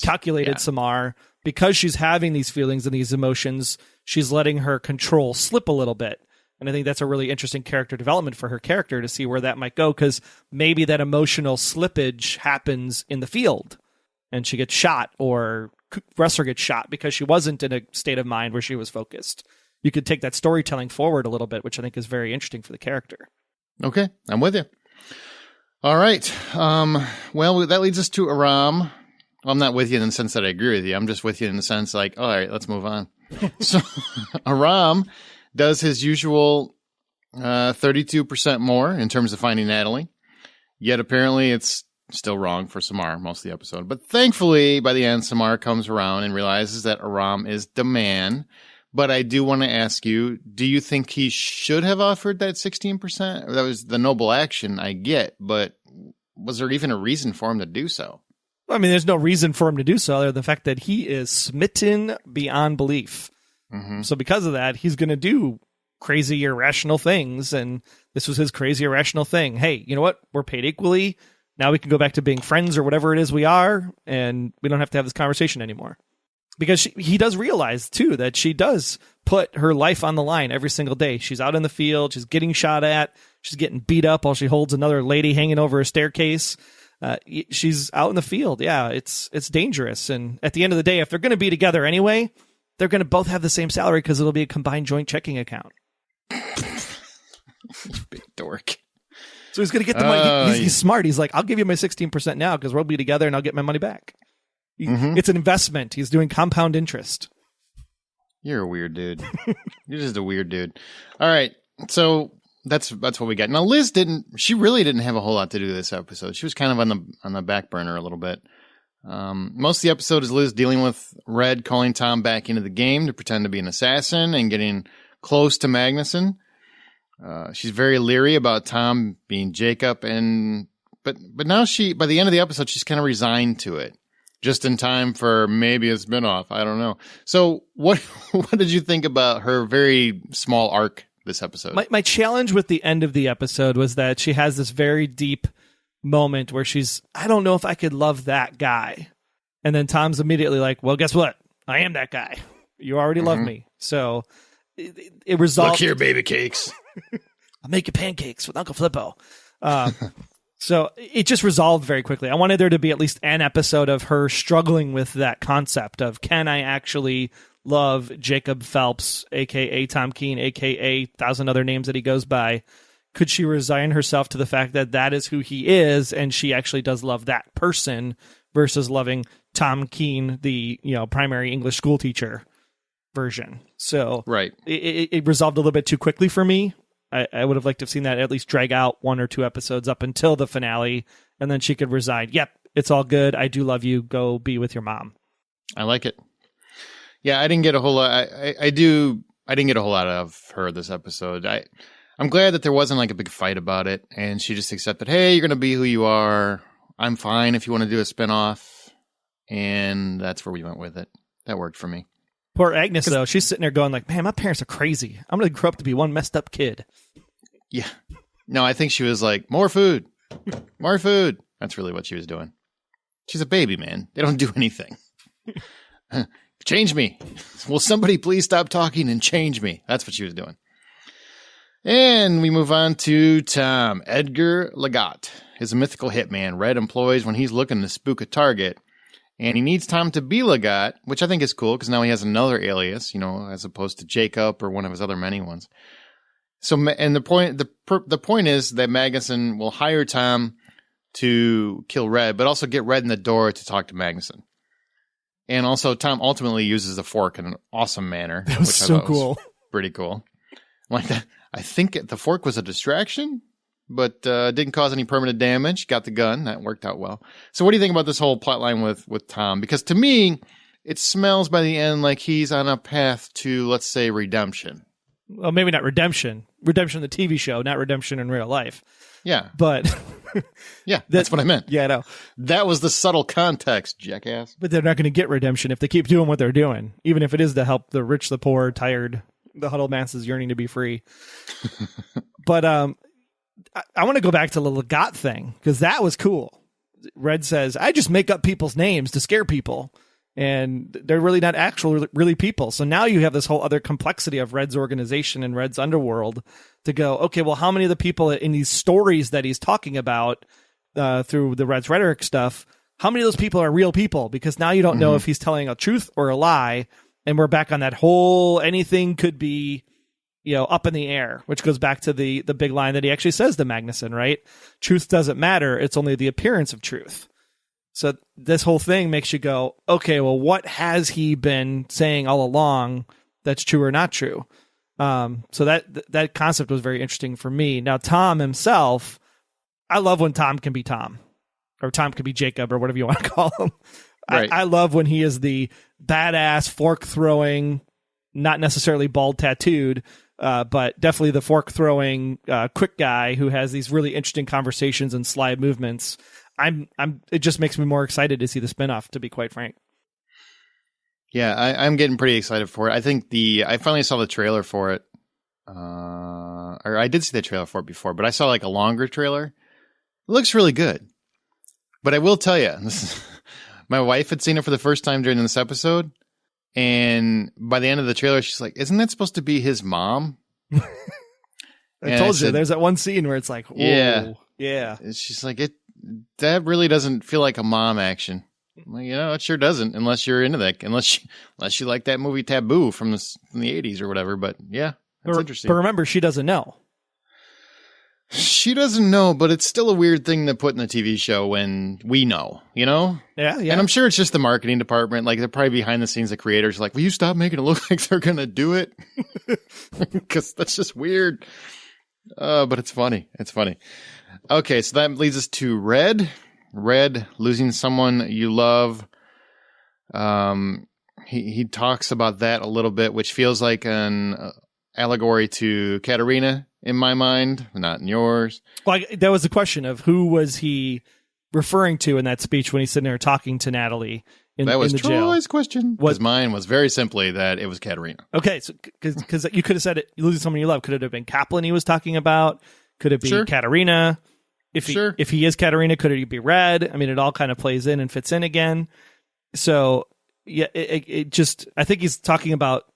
calculated Samarra. Because she's having these feelings and these emotions, she's letting her control slip a little bit. And I think that's a really interesting character development for her character to see where that might go, because maybe that emotional slippage happens in the field and she gets shot, or Wrestler gets shot because she wasn't in a state of mind where she was focused. You could take that storytelling forward a little bit, which I think is very interesting for the character. Okay, I'm with you. All right. Well, that leads us to Aram. Well, I'm not with you in the sense that I agree with you. I'm just with you in the sense like, all right, let's move on. So Aram does his usual 32% more in terms of finding Natalie. Yet apparently it's still wrong for Samarra most of the episode. But thankfully, by the end, Samarra comes around and realizes that Aram is the man. But I do want to ask you, do you think he should have offered that 16%? That was the noble action, I get. But was there even a reason for him to do so? I mean, there's no reason for him to do so other than the fact that he is smitten beyond belief. Mm-hmm. So because of that, he's going to do crazy, irrational things. And this was his crazy, irrational thing. Hey, you know what? We're paid equally. Now we can go back to being friends or whatever it is we are. And we don't have to have this conversation anymore. Because he does realize, too, that she does put her life on the line every single day. She's out in the field. She's getting shot at. She's getting beat up while she holds another lady hanging over a staircase. She's out in the field. Yeah, it's dangerous. And at the end of the day, if they're going to be together anyway, they're going to both have the same salary because it'll be a combined joint checking account. Big dork. So he's going to get the money. He's smart. He's like, I'll give you my 16% now because we'll be together and I'll get my money back. It's an investment. He's doing compound interest. You're a weird dude. You're just a weird dude. All right. So that's what we got. Now, Liz really didn't have a whole lot to do this episode. She was kind of on the back burner a little bit. Most of the episode is Liz dealing with Red calling Tom back into the game to pretend to be an assassin and getting close to Magnusson. She's very leery about Tom being Jacob, but now by the end of the episode, she's kind of resigned to it. Just in time for maybe a spinoff. I don't know. So what did you think about her very small arc this episode? My challenge with the end of the episode was that she has this very deep moment where I don't know if I could love that guy. And then Tom's immediately like, well, guess what? I am that guy. You already love me. So it resolved. Look here, baby cakes. I'll make you pancakes with Uncle Flippo. So it just resolved very quickly. I wanted there to be at least an episode of her struggling with that concept of, can I actually love Jacob Phelps, a.k.a. Tom Keene, a.k.a. 1,000 other names that he goes by? Could she resign herself to the fact that that is who he is, and she actually does love that person versus loving Tom Keene, the primary English school teacher version? So right. It resolved a little bit too quickly for me. I would have liked to have seen that at least drag out 1 or 2 episodes up until the finale, and then she could resign. Yep, it's all good. I do love you. Go be with your mom. I like it. Yeah, I didn't get a whole lot. I didn't get a whole lot of her this episode. I'm glad that there wasn't like a big fight about it, and she just accepted, hey, you're going to be who you are. I'm fine if you want to do a spinoff, and that's where we went with it. That worked for me. Poor Agnes, though, she's sitting there going like, man, my parents are crazy. I'm going to grow up to be one messed up kid. Yeah. No, I think she was like, more food. More food. That's really what she was doing. She's a baby, man. They don't do anything. Change me. Will somebody please stop talking and change me? That's what she was doing. And we move on to Tom. Edgar Lagat is a mythical hitman Red employs when he's looking to spook a target. And he needs Tom to be Lagat, which I think is cool because now he has another alias, as opposed to Jacob or one of his other many ones. So, and the point is that Magnusson will hire Tom to kill Red, but also get Red in the door to talk to Magnusson. And also, Tom ultimately uses the fork in an awesome manner. That was which so I thought cool. Was pretty cool. Like that, I think the fork was a distraction, but didn't cause any permanent damage. Got the gun. That worked out well. So what do you think about this whole plotline with Tom? Because to me, it smells by the end like he's on a path to, let's say, redemption. Well, maybe not redemption. Redemption in the TV show, not redemption in real life. Yeah. But yeah, that's what I meant. Yeah, I know. That was the subtle context, jackass. But they're not going to get redemption if they keep doing what they're doing, even if it is to help the rich, the poor, tired, the huddled masses yearning to be free. But I want to go back to the Lagat thing, because that was cool. Red says, I just make up people's names to scare people. And they're really not actual, really people. So now you have this whole other complexity of Red's organization and Red's underworld to go, okay, well, how many of the people in these stories that he's talking about through the Red's rhetoric stuff, how many of those people are real people? Because now you don't know if he's telling a truth or a lie. And we're back on that whole anything could be, up in the air, which goes back to the big line that he actually says to Magnusson, right? Truth doesn't matter. It's only the appearance of truth. So this whole thing makes you go, okay, well, what has he been saying all along that's true or not true? So that concept was very interesting for me. Now, Tom himself, I love when Tom can be Tom, or Tom can be Jacob, or whatever you want to call him. Right. I love when he is the badass, fork-throwing, not necessarily bald tattooed, but definitely the fork throwing quick guy who has these really interesting conversations and sly movements. It just makes me more excited to see the spinoff, to be quite frank. Yeah, I'm getting pretty excited for it. I think I finally saw the trailer for it. Or I did see the trailer for it before, but I saw like a longer trailer. It looks really good. But I will tell you, my wife had seen it for the first time during this episode. And by the end of the trailer, she's like, isn't that supposed to be his mom? I told you, there's that one scene where it's like, whoa, yeah. And she's like, that really doesn't feel like a mom action. Well, it sure doesn't, unless you're into that, unless you like that movie Taboo from the 80s or whatever. But yeah, that's interesting. But remember, she doesn't know. She doesn't know, but it's still a weird thing to put in a TV show when we know, Yeah. And I'm sure it's just the marketing department. Like, they're probably behind the scenes, the creators are like, will you stop making it look like they're going to do it? Because that's just weird. But it's funny. It's funny. Okay, so that leads us to Red. Red, losing someone you love. He talks about that a little bit, which feels like an allegory to Katarina in my mind, not in yours. Well, that was the question of who was he referring to in that speech when he's sitting there talking to Natalie in the jail. That was Troy's question. Because mine was very simply that it was Katarina. Okay, so because you could have said it, losing someone you love. Could it have been Kaplan he was talking about? Could it be Katarina? If he is Katarina, could it be Red? I mean, it all kind of plays in and fits in again. So yeah, it just, I think he's talking about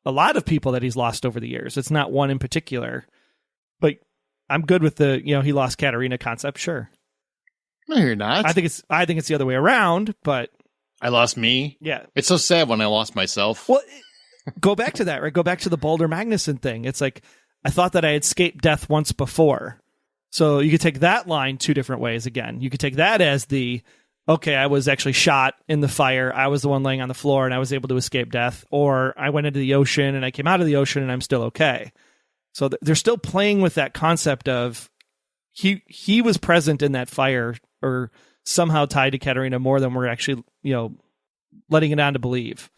a lot of people that he's lost over the years. It's not one in particular, but I'm good with the, he lost Katarina concept. Sure. No, you're not. I think it's the other way around, but I lost me. Yeah. It's so sad when I lost myself. Well, go back to that, right? Go back to the Baldur Magnusson thing. It's like, I thought that I had escaped death once before. So you could take that line two different ways again. You could take that as I was actually shot in the fire. I was the one laying on the floor and I was able to escape death. Or I went into the ocean and I came out of the ocean and I'm still okay. So they're still playing with that concept of he was present in that fire or somehow tied to Katarina more than we're actually, letting it on to believe.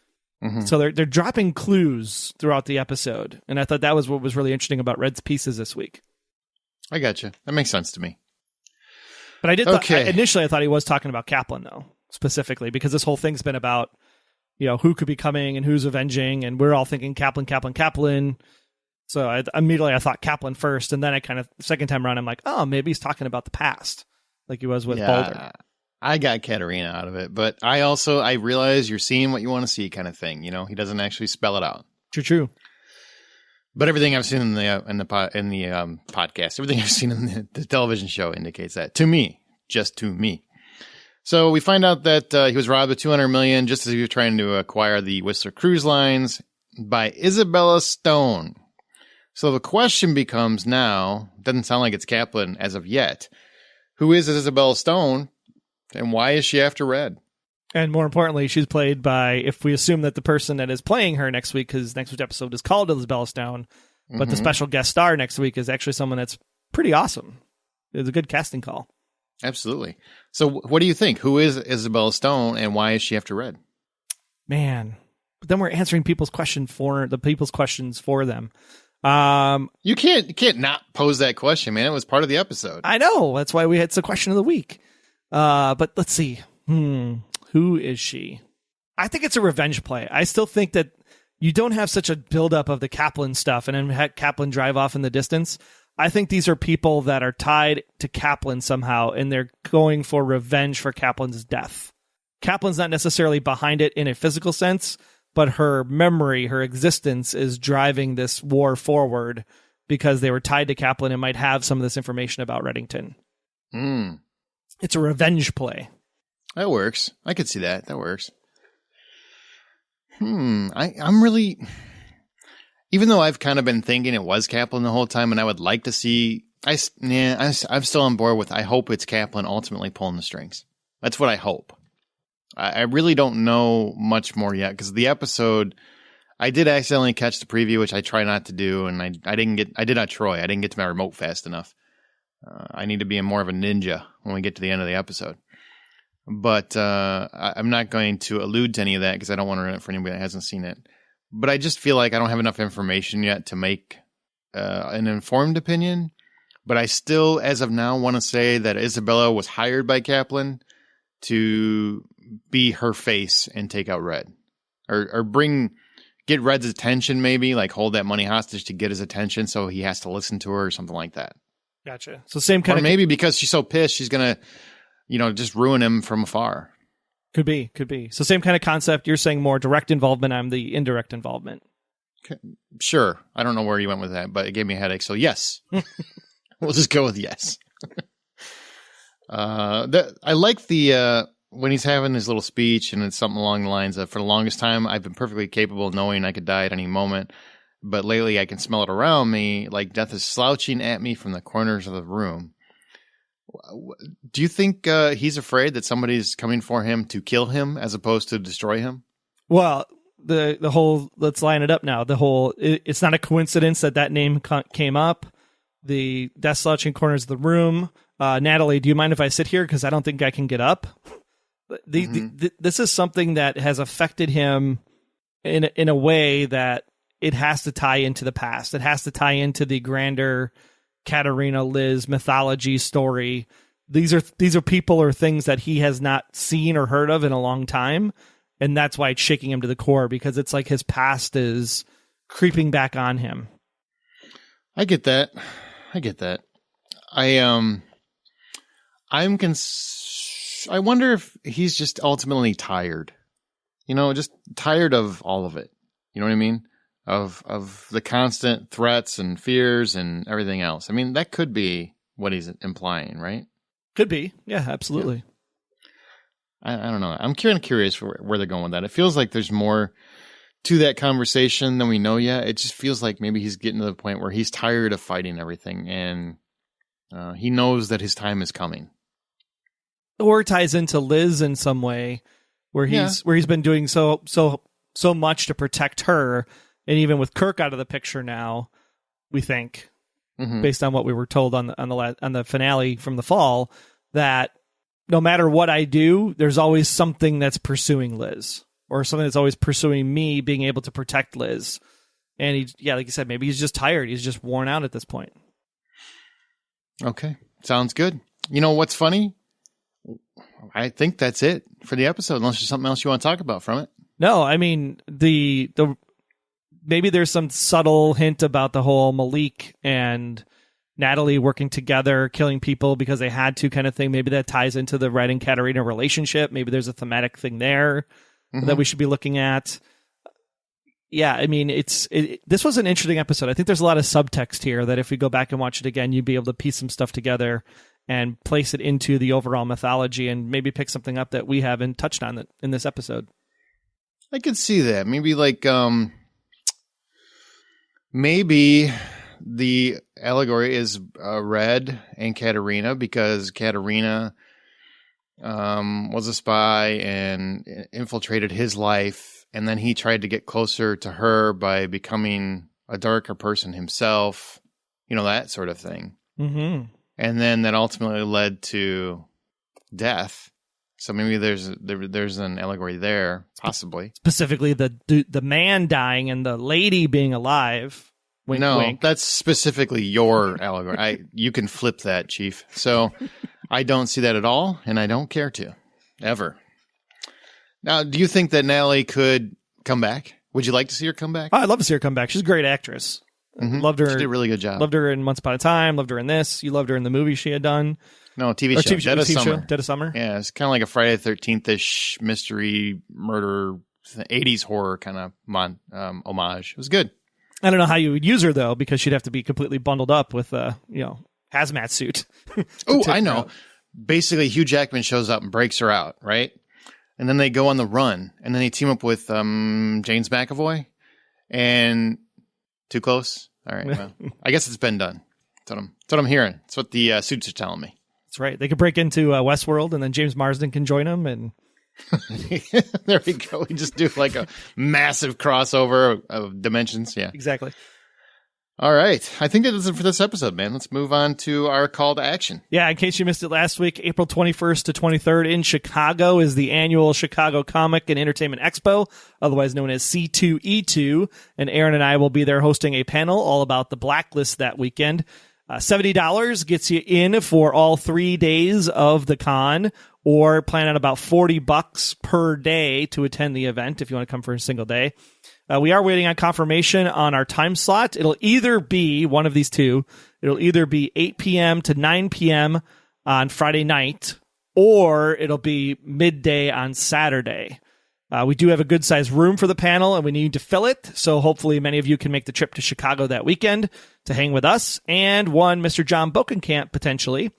Mm-hmm. So they're dropping clues throughout the episode. And I thought that was what was really interesting about Red's pieces this week. I gotcha. That makes sense to me. But I did initially I thought he was talking about Kaplan though, specifically, because this whole thing's been about, who could be coming and who's avenging, and we're all thinking Kaplan. So I thought Kaplan first, and then I kind of the second time around I'm like, oh, maybe he's talking about the past, like he was with Baldur. I got Katarina out of it, but I realize you're seeing what you want to see, kind of thing. He doesn't actually spell it out. True. But everything I've seen in the podcast, everything I've seen in the television show indicates that to me, just to me. So we find out that he was robbed of $200 million just as he was trying to acquire the Whistler Cruise Lines by Isabella Stone. So the question becomes now, doesn't sound like it's Kaplan as of yet. Who is Isabella Stone, and why is she after Red? And more importantly, she's played by, if we assume that the person that is playing her next week, because next week's episode is called Isabella Stone, but the special guest star next week is actually someone that's pretty awesome. It's a good casting call. Absolutely. So what do you think? Who is Isabella Stone, and why is she after Red? Man, but then we're answering people's questions for them. You can't not pose that question, man. It was part of the episode. I know. That's why it's the question of the week. But let's see. Who is she? I think it's a revenge play. I still think that you don't have such a buildup of the Kaplan stuff and then have Kaplan drive off in the distance. I think these are people that are tied to Kaplan somehow, and they're going for revenge for Kaplan's death. Kaplan's not necessarily behind it in a physical sense, but her memory, her existence is driving this war forward because they were tied to Kaplan and might have some of this information about Reddington. It's a revenge play. That works. I could see that. That works. I'm really, even though I've kind of been thinking it was Kaplan the whole time, and I would like to see, I'm still on board with, I hope it's Kaplan ultimately pulling the strings. That's what I hope. I really don't know much more yet, because the episode, I did accidentally catch the preview, which I try not to do, and I did not Troy. I didn't get to my remote fast enough. I need to be more of a ninja when we get to the end of the episode. But I'm not going to allude to any of that because I don't want to ruin it for anybody that hasn't seen it. But I just feel like I don't have enough information yet to make an informed opinion, but I still, as of now, want to say that Isabella was hired by Kaplan to be her face and take out Red, or get Red's attention, maybe like hold that money hostage to get his attention, so he has to listen to her or something like that. Gotcha. So same kind or maybe because she's so pissed, she's gonna, just ruin him from afar. Could be. So same kind of concept. You're saying more direct involvement. I'm the indirect involvement. Okay. Sure. I don't know where you went with that, but it gave me a headache. So yes, we'll just go with yes. I like the when he's having his little speech, and it's something along the lines of, for the longest time, I've been perfectly capable of knowing I could die at any moment, but lately I can smell it around me, like death is slouching at me from the corners of the room. Do you think he's afraid that somebody's coming for him to kill him as opposed to destroy him? Well, the whole, let's line it up now. The whole, it's not a coincidence that name came up. The death slouching corners of the room. Natalie, do you mind if I sit here? Because I don't think I can get up. This is something that has affected him in a way that it has to tie into the past. It has to tie into the grander Katerina Liz mythology story. These are people or things that he has not seen or heard of in a long time, and that's why it's shaking him to the core, because it's like his past is creeping back on him. I get that. I wonder if he's just ultimately tired. Just tired of all of it. You know what I mean? Of the constant threats and fears and everything else. I mean, that could be what he's implying, right? Could be. Yeah, absolutely. Yeah. I don't know. I'm kind of curious where they're going with that. It feels like there's more to that conversation than we know yet. It just feels like maybe he's getting to the point where he's tired of fighting everything, and he knows that his time is coming. Or ties into Liz in some way, where he's been doing so much to protect her. And even with Kirk out of the picture now, we think, based on what we were told on the finale from the fall, that no matter what I do, there's always something that's pursuing Liz, or something that's always pursuing me, being able to protect Liz. And like you said, maybe he's just tired. He's just worn out at this point. Okay, sounds good. You know what's funny? I think that's it for the episode, unless there's something else you want to talk about from it. No, I mean, the maybe there's some subtle hint about the whole Malik and Natalie working together, killing people because they had to kind of thing. Maybe that ties into the Red and Katerina relationship. Maybe there's a thematic thing there that we should be looking at. Yeah, I mean, this was an interesting episode. I think there's a lot of subtext here that if we go back and watch it again, you'd be able to piece some stuff together and place it into the overall mythology, and maybe pick something up that we haven't touched on in this episode. I could see that. Maybe like, maybe the allegory is Red and Katerina, because Katerina was a spy and infiltrated his life, and then he tried to get closer to her by becoming a darker person himself, that sort of thing. Mm-hmm. And then that ultimately led to death. So maybe there's an allegory there, possibly. Specifically, the man dying and the lady being alive. Wink, wink. That's specifically your allegory. You can flip that, Chief. So I don't see that at all, and I don't care to, ever. Now, do you think that Natalie could come back? Would you like to see her come back? Oh, I'd love to see her come back. She's a great actress. Loved her. She did a really good job. Loved her in Once Upon a Time. Loved her in this. You loved her in the movie she had done. No, TV show. Dead of Summer. Dead of Summer. Yeah, it's kind of like a Friday the 13th-ish mystery murder, 80s horror kind of homage. It was good. I don't know how you would use her, though, because she'd have to be completely bundled up with a hazmat suit. Oh, I know. Basically, Hugh Jackman shows up and breaks her out, right? And then they go on the run, and then they team up with James McAvoy. And too close? All right. Well, I guess it's been done. That's what I'm hearing. That's what the suits are telling me. That's right. They could break into Westworld, and then James Marsden can join them. And there we go. We just do like a massive crossover of dimensions. Yeah, exactly. All right. I think that is it for this episode, man. Let's move on to our call to action. Yeah, in case you missed it last week, April 21st to 23rd in Chicago is the annual Chicago Comic and Entertainment Expo, otherwise known as C2E2. And Aaron and I will be there hosting a panel all about the Blacklist that weekend. $70 gets you in for all 3 days of the con, or plan on about $40 per day to attend the event if you want to come for a single day. We are waiting on confirmation on our time slot. It'll either be one of these two. It'll either be 8 p.m. to 9 p.m. on Friday night, or it'll be midday on Saturday. We do have a good-sized room for the panel, and we need to fill it, so hopefully many of you can make the trip to Chicago that weekend to hang with us, and one Mr. John Bokenkamp, potentially.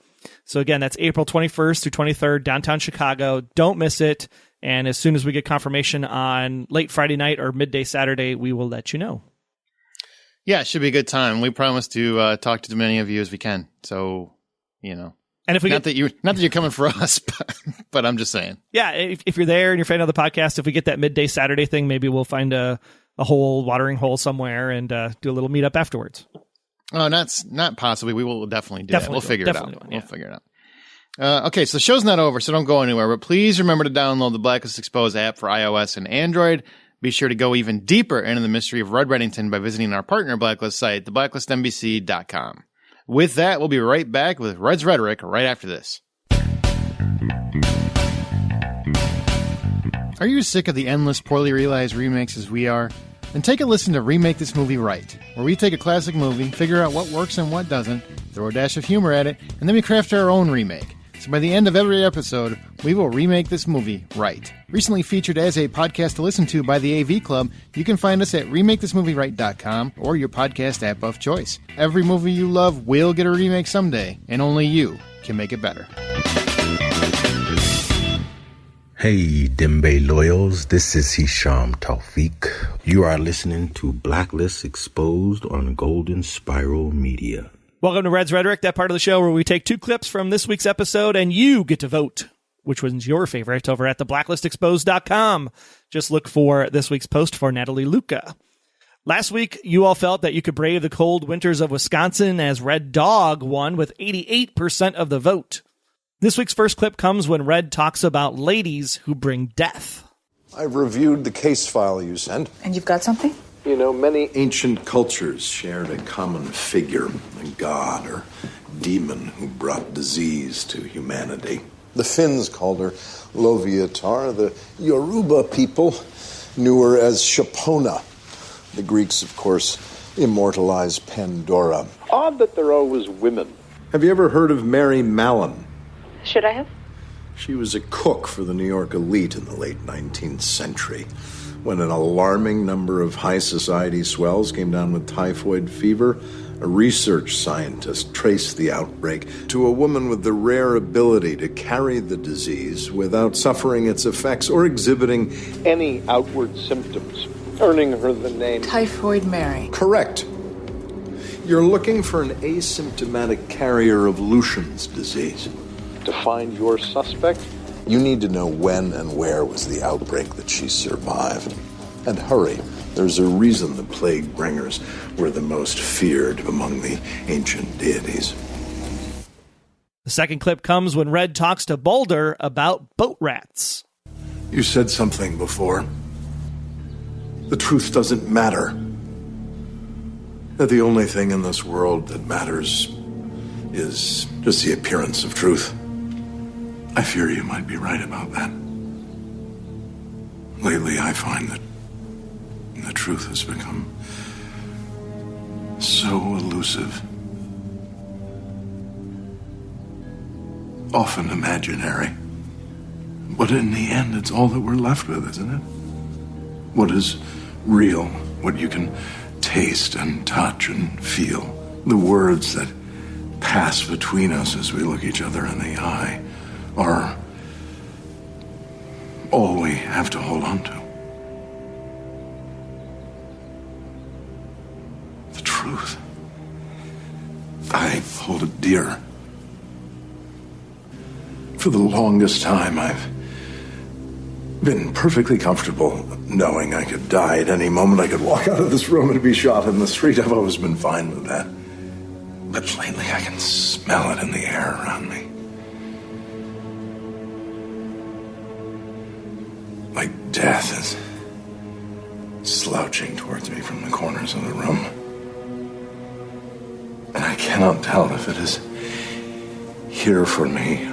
So again, that's April 21st through 23rd, downtown Chicago. Don't miss it. And as soon as we get confirmation on late Friday night or midday Saturday, we will let you know. Yeah, it should be a good time. We promise to talk to as many of you as we can. So, you know, and if we not that you're coming for us, but I'm just saying. Yeah, if you're there and you're a fan of the podcast, if we get that midday Saturday thing, maybe we'll find a hole, watering hole somewhere, and do a little meetup afterwards. Oh, not possibly. We will definitely do that. We'll figure it out. We'll figure it out. Okay, so the show's not over, so don't go anywhere. But please remember to download the Blacklist Exposed app for iOS and Android. Be sure to go even deeper into the mystery of Red Reddington by visiting our partner Blacklist site, theblacklistnbc.com. With that, we'll be right back with Red's Rhetoric right after this. Are you sick of the endless, poorly realized remakes as we are? Then take a listen to Remake This Movie Right, where we take a classic movie, figure out what works and what doesn't, throw a dash of humor at it, and then we craft our own remake. So by the end of every episode, we will remake this movie right. Recently featured as a podcast to listen to by the AV Club, you can find us at RemakeThisMovieRight.com or your podcast app of choice. Every movie you love will get a remake someday, and only you can make it better. Hey, Dembe Loyals, this is Hisham Tawfiq. You are listening to Blacklist Exposed on Golden Spiral Media. Welcome to Red's Rhetoric, that part of the show where we take 2 clips from this week's episode and you get to vote which one's your favorite over at theblacklistexposed.com. Just look for this week's post for Natalie Luca. Last week, you all felt that you could brave the cold winters of Wisconsin as Red Dog won with 88% of the vote. This week's first clip comes when Red talks about ladies who bring death. I've reviewed the case file you sent. And you've got something? You know, many ancient cultures shared a common figure, a god or demon who brought disease to humanity. The Finns called her Loviatar. The Yoruba people knew her as Shapona. The Greeks, of course, immortalized Pandora. Odd that they're always women. Have you ever heard of Mary Mallon? Should I have? She was a cook for the New York elite in the late 19th century, when an alarming number of high society swells came down with typhoid fever. A research scientist traced the outbreak to a woman with the rare ability to carry the disease without suffering its effects or exhibiting any outward symptoms, earning her the name Typhoid Mary. Correct. You're looking for an asymptomatic carrier of Luchens disease. To find your suspect, you need to know when and where was the outbreak that she survived. And hurry. There's a reason the plague bringers were the most feared among the ancient deities. The second clip comes when Red talks to Baldur about boat rats. You said something before. The truth doesn't matter. That the only thing in this world that matters is just the appearance of truth. I fear you might be right about that. Lately, I find that the truth has become so elusive, often imaginary. But in the end, it's all that we're left with, isn't it? What is real, what you can taste and touch and feel. The words that pass between us as we look each other in the eye are all we have to hold on to. The truth. I hold it dear. For the longest time, I've been perfectly comfortable knowing I could die at any moment. I could walk out of this room and be shot in the street. I've always been fine with that. But lately I can smell it in the air around me. Like death is slouching towards me from the corners of the room. And I cannot tell if it is here for me.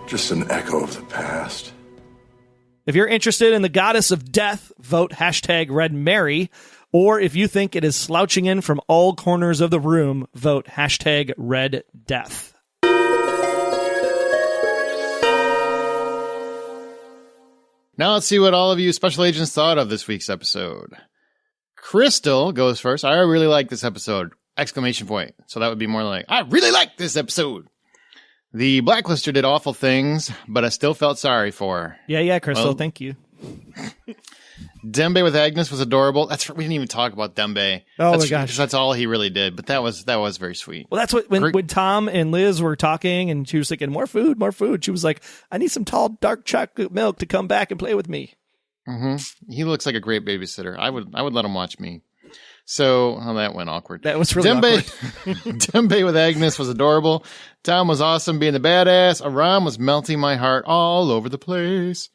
Just an echo of the past. If you're interested in the goddess of death, vote hashtag Red Mary. Or if you think it is slouching in from all corners of the room, vote hashtag Red Death. Now let's see what all of you special agents thought of this week's episode. Crystal goes first. I really like this episode! Exclamation point. So that would be more like, I really like this episode! The Blacklister did awful things, but I still felt sorry for her. Yeah, Crystal, thank you. Dembe with Agnes was adorable. We didn't even talk about Dembe. Oh my gosh. That's all he really did, but that was very sweet. Well, that's what, when Tom and Liz were talking and she was thinking, more food. She was like, I need some tall, dark chocolate milk to come back and play with me. Mm-hmm. He looks like a great babysitter. I would let him watch me. So, that went awkward. That was really awkward. Dembe with Agnes was adorable. Tom was awesome being the badass. Aram was melting my heart all over the place.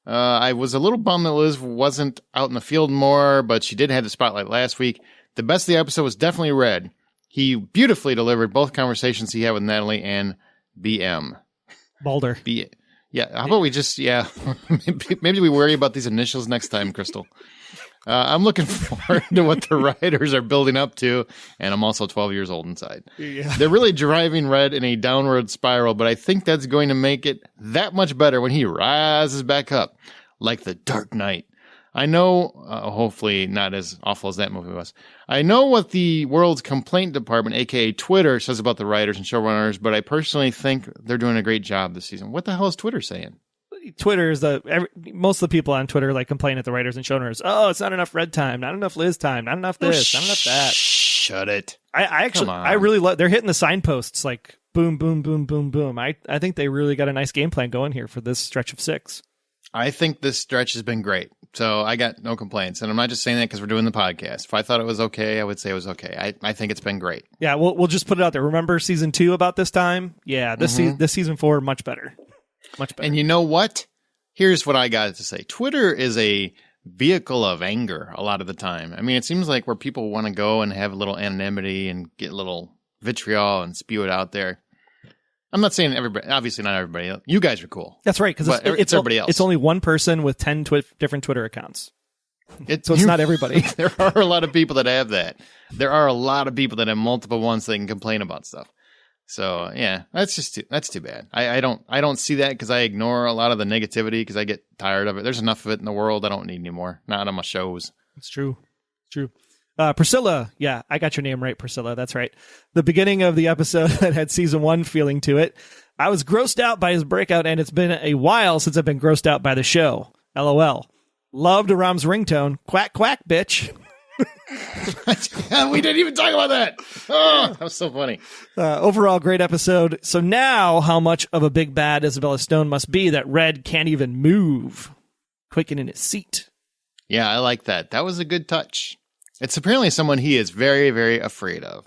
I was a little bummed that Liz wasn't out in the field more, but she did have the spotlight last week. The best of the episode was definitely Red. He beautifully delivered both conversations he had with Natalie and BM. Baldur. Yeah, how about we just, maybe we worry about these initials next time, Crystal. I'm looking forward to what the writers are building up to, and I'm also 12 years old inside. Yeah. They're really driving Red in a downward spiral, but I think that's going to make it that much better when he rises back up, like the Dark Knight. I know, hopefully not as awful as that movie was. I know what the world's complaint department, aka Twitter, says about the writers and showrunners, but I personally think they're doing a great job this season. What the hell is Twitter saying? Twitter is most of the people on Twitter like complain at the writers and showrunners. Oh, it's not enough Red time, not enough Liz time, not enough this, not enough that. Shut it. I really love. They're hitting the signposts like boom, boom, boom, boom, boom. I think they really got a nice game plan going here for this stretch of 6. I think this stretch has been great, so I got no complaints. And I'm not just saying that because we're doing the podcast. If I thought it was okay, I would say it was okay. I think it's been great. Yeah, we'll just put it out there. Remember season 2 about this time? Yeah, this season 4 much better. Much better. And you know what? Here's what I got to say. Twitter is a vehicle of anger a lot of the time. I mean, it seems like where people want to go and have a little anonymity and get a little vitriol and spew it out there. I'm not saying everybody, obviously not everybody. You guys are cool. That's right, because it's everybody else. It's only one person with 10 different Twitter accounts. So it's not everybody. There are a lot of people that have that. There are a lot of people that have multiple ones that can complain about stuff. So yeah, that's too bad. I don't see that because I ignore a lot of the negativity because I get tired of it. There's enough of it in the world. I don't need any more. Not on my shows. It's true. Priscilla. Yeah, I got your name right, Priscilla. That's right. The beginning of the episode that had season 1 feeling to it. I was grossed out by his breakout, and it's been a while since I've been grossed out by the show. LOL. Loved Aram's ringtone. Quack, quack, bitch. We didn't even talk about that. Oh, that was so funny. Overall, great episode. So now, how much of a big bad Isabella Stone must be that Red can't even move? Quaking in his seat. Yeah, I like that. That was a good touch. It's apparently someone he is very, very afraid of.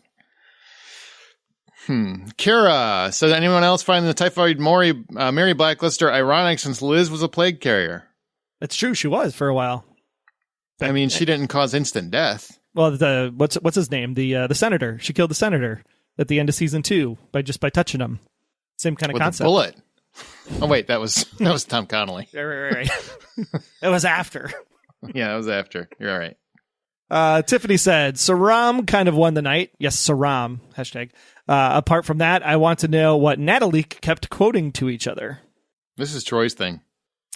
Kara, so did anyone else find the Typhoid Mary Blacklister ironic since Liz was a plague carrier? It's true, she was for a while. I mean, she didn't cause instant death. Well, what's his name? The senator. She killed the senator at the end of season 2 by touching him. Same kind of concept. With a bullet. Oh wait, that was Tom Connolly. Right. It was after. Yeah, it was after. You're all right. Tiffany said, Saram kind of won the night. Yes, Saram. Hashtag. Apart from that, I want to know what Natalie kept quoting to each other. This is Troy's thing.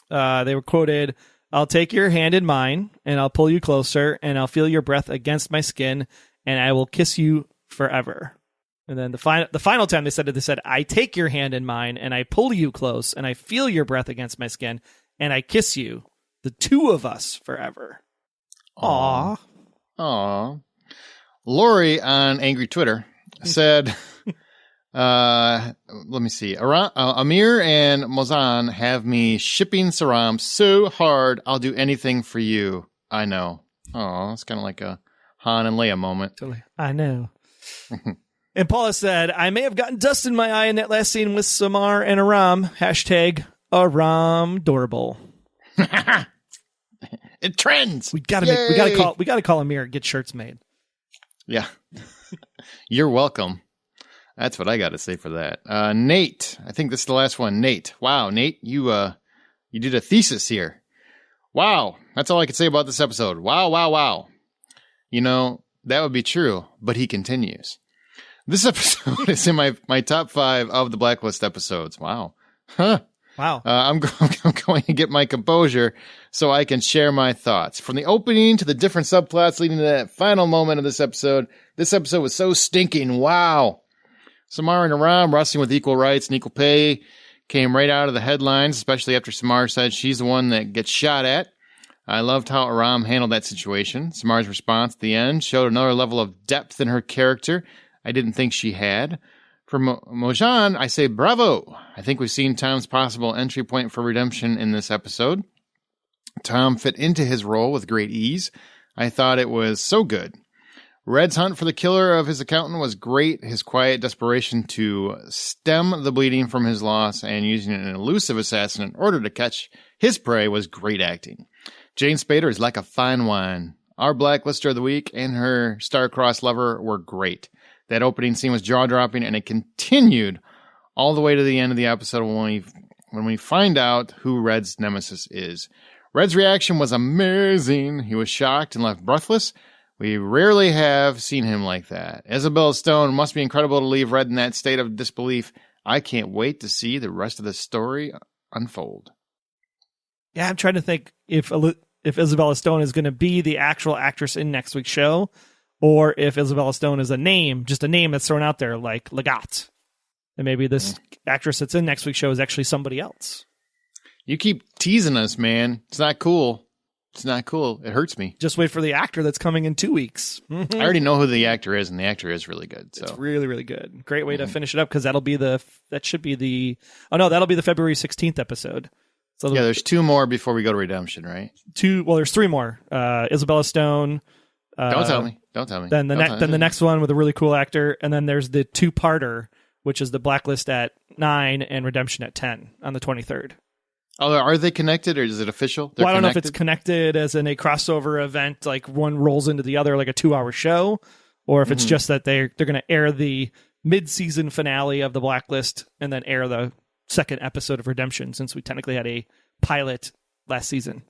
They were quoted, I'll take your hand in mine, and I'll pull you closer, and I'll feel your breath against my skin, and I will kiss you forever. And then the final time they said, I take your hand in mine, and I pull you close, and I feel your breath against my skin, and I kiss you, the two of us forever. Aww. Lori on Angry Twitter said, Let me see. Amir and Mozan have me shipping Saram so hard, I'll do anything for you. I know. Oh, it's kind of like a Han and Leia moment. Totally. I know. And Paula said, I may have gotten dust in my eye in that last scene with Samar and Aram. Hashtag Aram-dorable. It trends. We gotta call Amir and get shirts made. Yeah. You're welcome. That's what I got to say for that. Nate, I think this is the last one. Nate. Wow, Nate, you did a thesis here. Wow. That's all I could say about this episode. Wow, wow, wow. You know, that would be true, but he continues. This episode is in my top 5 of the Blacklist episodes. Wow. Huh. Wow. I'm going to get my composure so I can share my thoughts. From the opening to the different subplots leading to that final moment of this episode was so stinking. Wow. Samarra and Aram wrestling with equal rights and equal pay came right out of the headlines, especially after Samarra said she's the one that gets shot at. I loved how Aram handled that situation. Samarra's response at the end showed another level of depth in her character I didn't think she had. For Mojan, I say bravo. I think we've seen Tom's possible entry point for redemption in this episode. Tom fit into his role with great ease. I thought it was so good. Red's hunt for the killer of his accountant was great. His quiet desperation to stem the bleeding from his loss and using an elusive assassin in order to catch his prey was great acting. Jane Spader is like a fine wine. Our Blacklister of the week and her star-crossed lover were great. That opening scene was jaw-dropping, and it continued all the way to the end of the episode when we find out who Red's nemesis is. Red's reaction was amazing. He was shocked and left breathless. We rarely have seen him like that. Isabella Stone must be incredible to leave Red in that state of disbelief. I can't wait to see the rest of the story unfold. Yeah, I'm trying to think if Isabella Stone is going to be the actual actress in next week's show, or if Isabella Stone is just a name that's thrown out there like Legat. And maybe this actress that's in next week's show is actually somebody else. You keep teasing us, man. It's not cool. It's not cool. It hurts me. Just wait for the actor that's coming in 2 weeks. I already know who the actor is, and the actor is really good. So. It's really, really good. Great way to finish it up, because that'll be the February 16th episode. So yeah, there's 2 more before we go to redemption, right? There's 3 more. Isabella Stone. Don't tell me. Then the next one with a really cool actor, and then there's the 2-parter, which is the Blacklist at 9 and Redemption at 10 on the 23rd. Oh, are they connected, or is it official? I don't know if it's connected as in a crossover event, like one rolls into the other like a 2-hour show, or if it's just that they're going to air the mid-season finale of the Blacklist and then air the second episode of Redemption, since we technically had a pilot last season.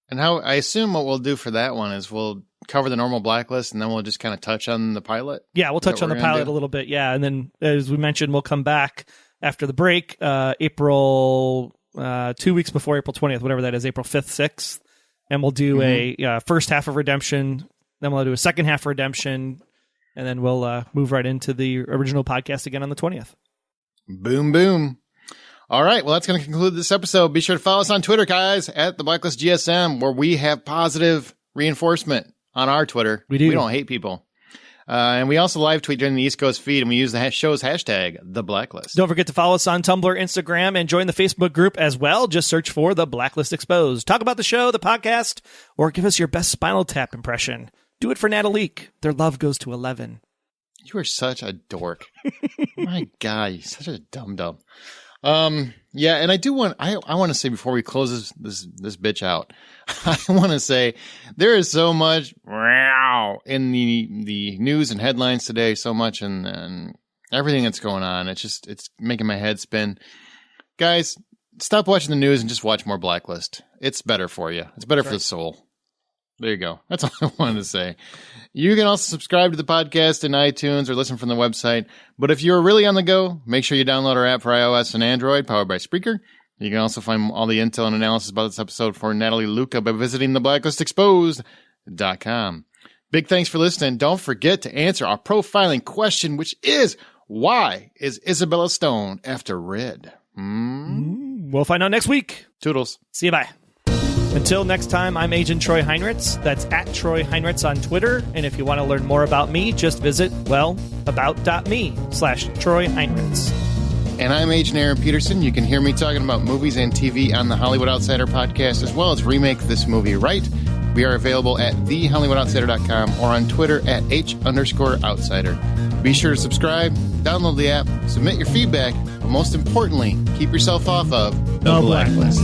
And I assume what we'll do for that one is we'll cover the normal Blacklist, and then we'll just kind of touch on the pilot. Yeah, we'll touch on the pilot a little bit. Yeah, and then as we mentioned, we'll come back after the break, April 2 weeks before April 20th, whatever that is, April 5th, 6th, and we'll do a first half of Redemption. Then we'll do a second half of Redemption, and then we'll move right into the original podcast again on the 20th. Boom, boom. All right, well, that's going to conclude this episode. Be sure to follow us on Twitter, guys, at the Blacklist GSM, where we have positive reinforcement on our Twitter. We do. We don't hate people. And we also live tweet during the East Coast feed, and we use the show's hashtag, The Blacklist. Don't forget to follow us on Tumblr, Instagram, and join the Facebook group as well. Just search for The Blacklist Exposed. Talk about the show, the podcast, or give us your best Spinal Tap impression. Do it for Natalie Luca. Their love goes to 11. You are such a dork. My God, you're such a dum-dum. Yeah, and I want to say before we close this bitch out, I want to say there is so much in the news and headlines today, so much and everything that's going on. It's making my head spin. Guys, stop watching the news and just watch more Blacklist. It's better for you. It's better for the soul. There you go. That's all I wanted to say. You can also subscribe to the podcast in iTunes or listen from the website. But if you're really on the go, make sure you download our app for iOS and Android, powered by Spreaker. You can also find all the intel and analysis about this episode for Natalie Luca by visiting theblacklistexposed.com. Big thanks for listening. Don't forget to answer our profiling question, which is, why is Isabella Stone after Red? We'll find out next week. Toodles. See you, bye. Until next time, I'm Agent Troy Heinritz. That's at Troy Heinritz on Twitter. And if you want to learn more about me, just visit, about.me/Troy Heinritz. And I'm Agent Aaron Peterson. You can hear me talking about movies and TV on the Hollywood Outsider podcast, as well as Remake This Movie Right. We are available at thehollywoodoutsider.com or on Twitter at H_outsider. Be sure to subscribe, download the app, submit your feedback, but most importantly, keep yourself off of the Blacklist.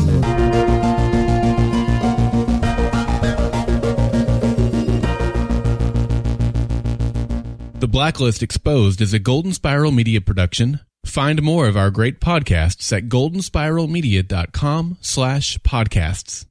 The Blacklist Exposed is a Golden Spiral Media production. Find more of our great podcasts at goldenspiralmedia.com/podcasts.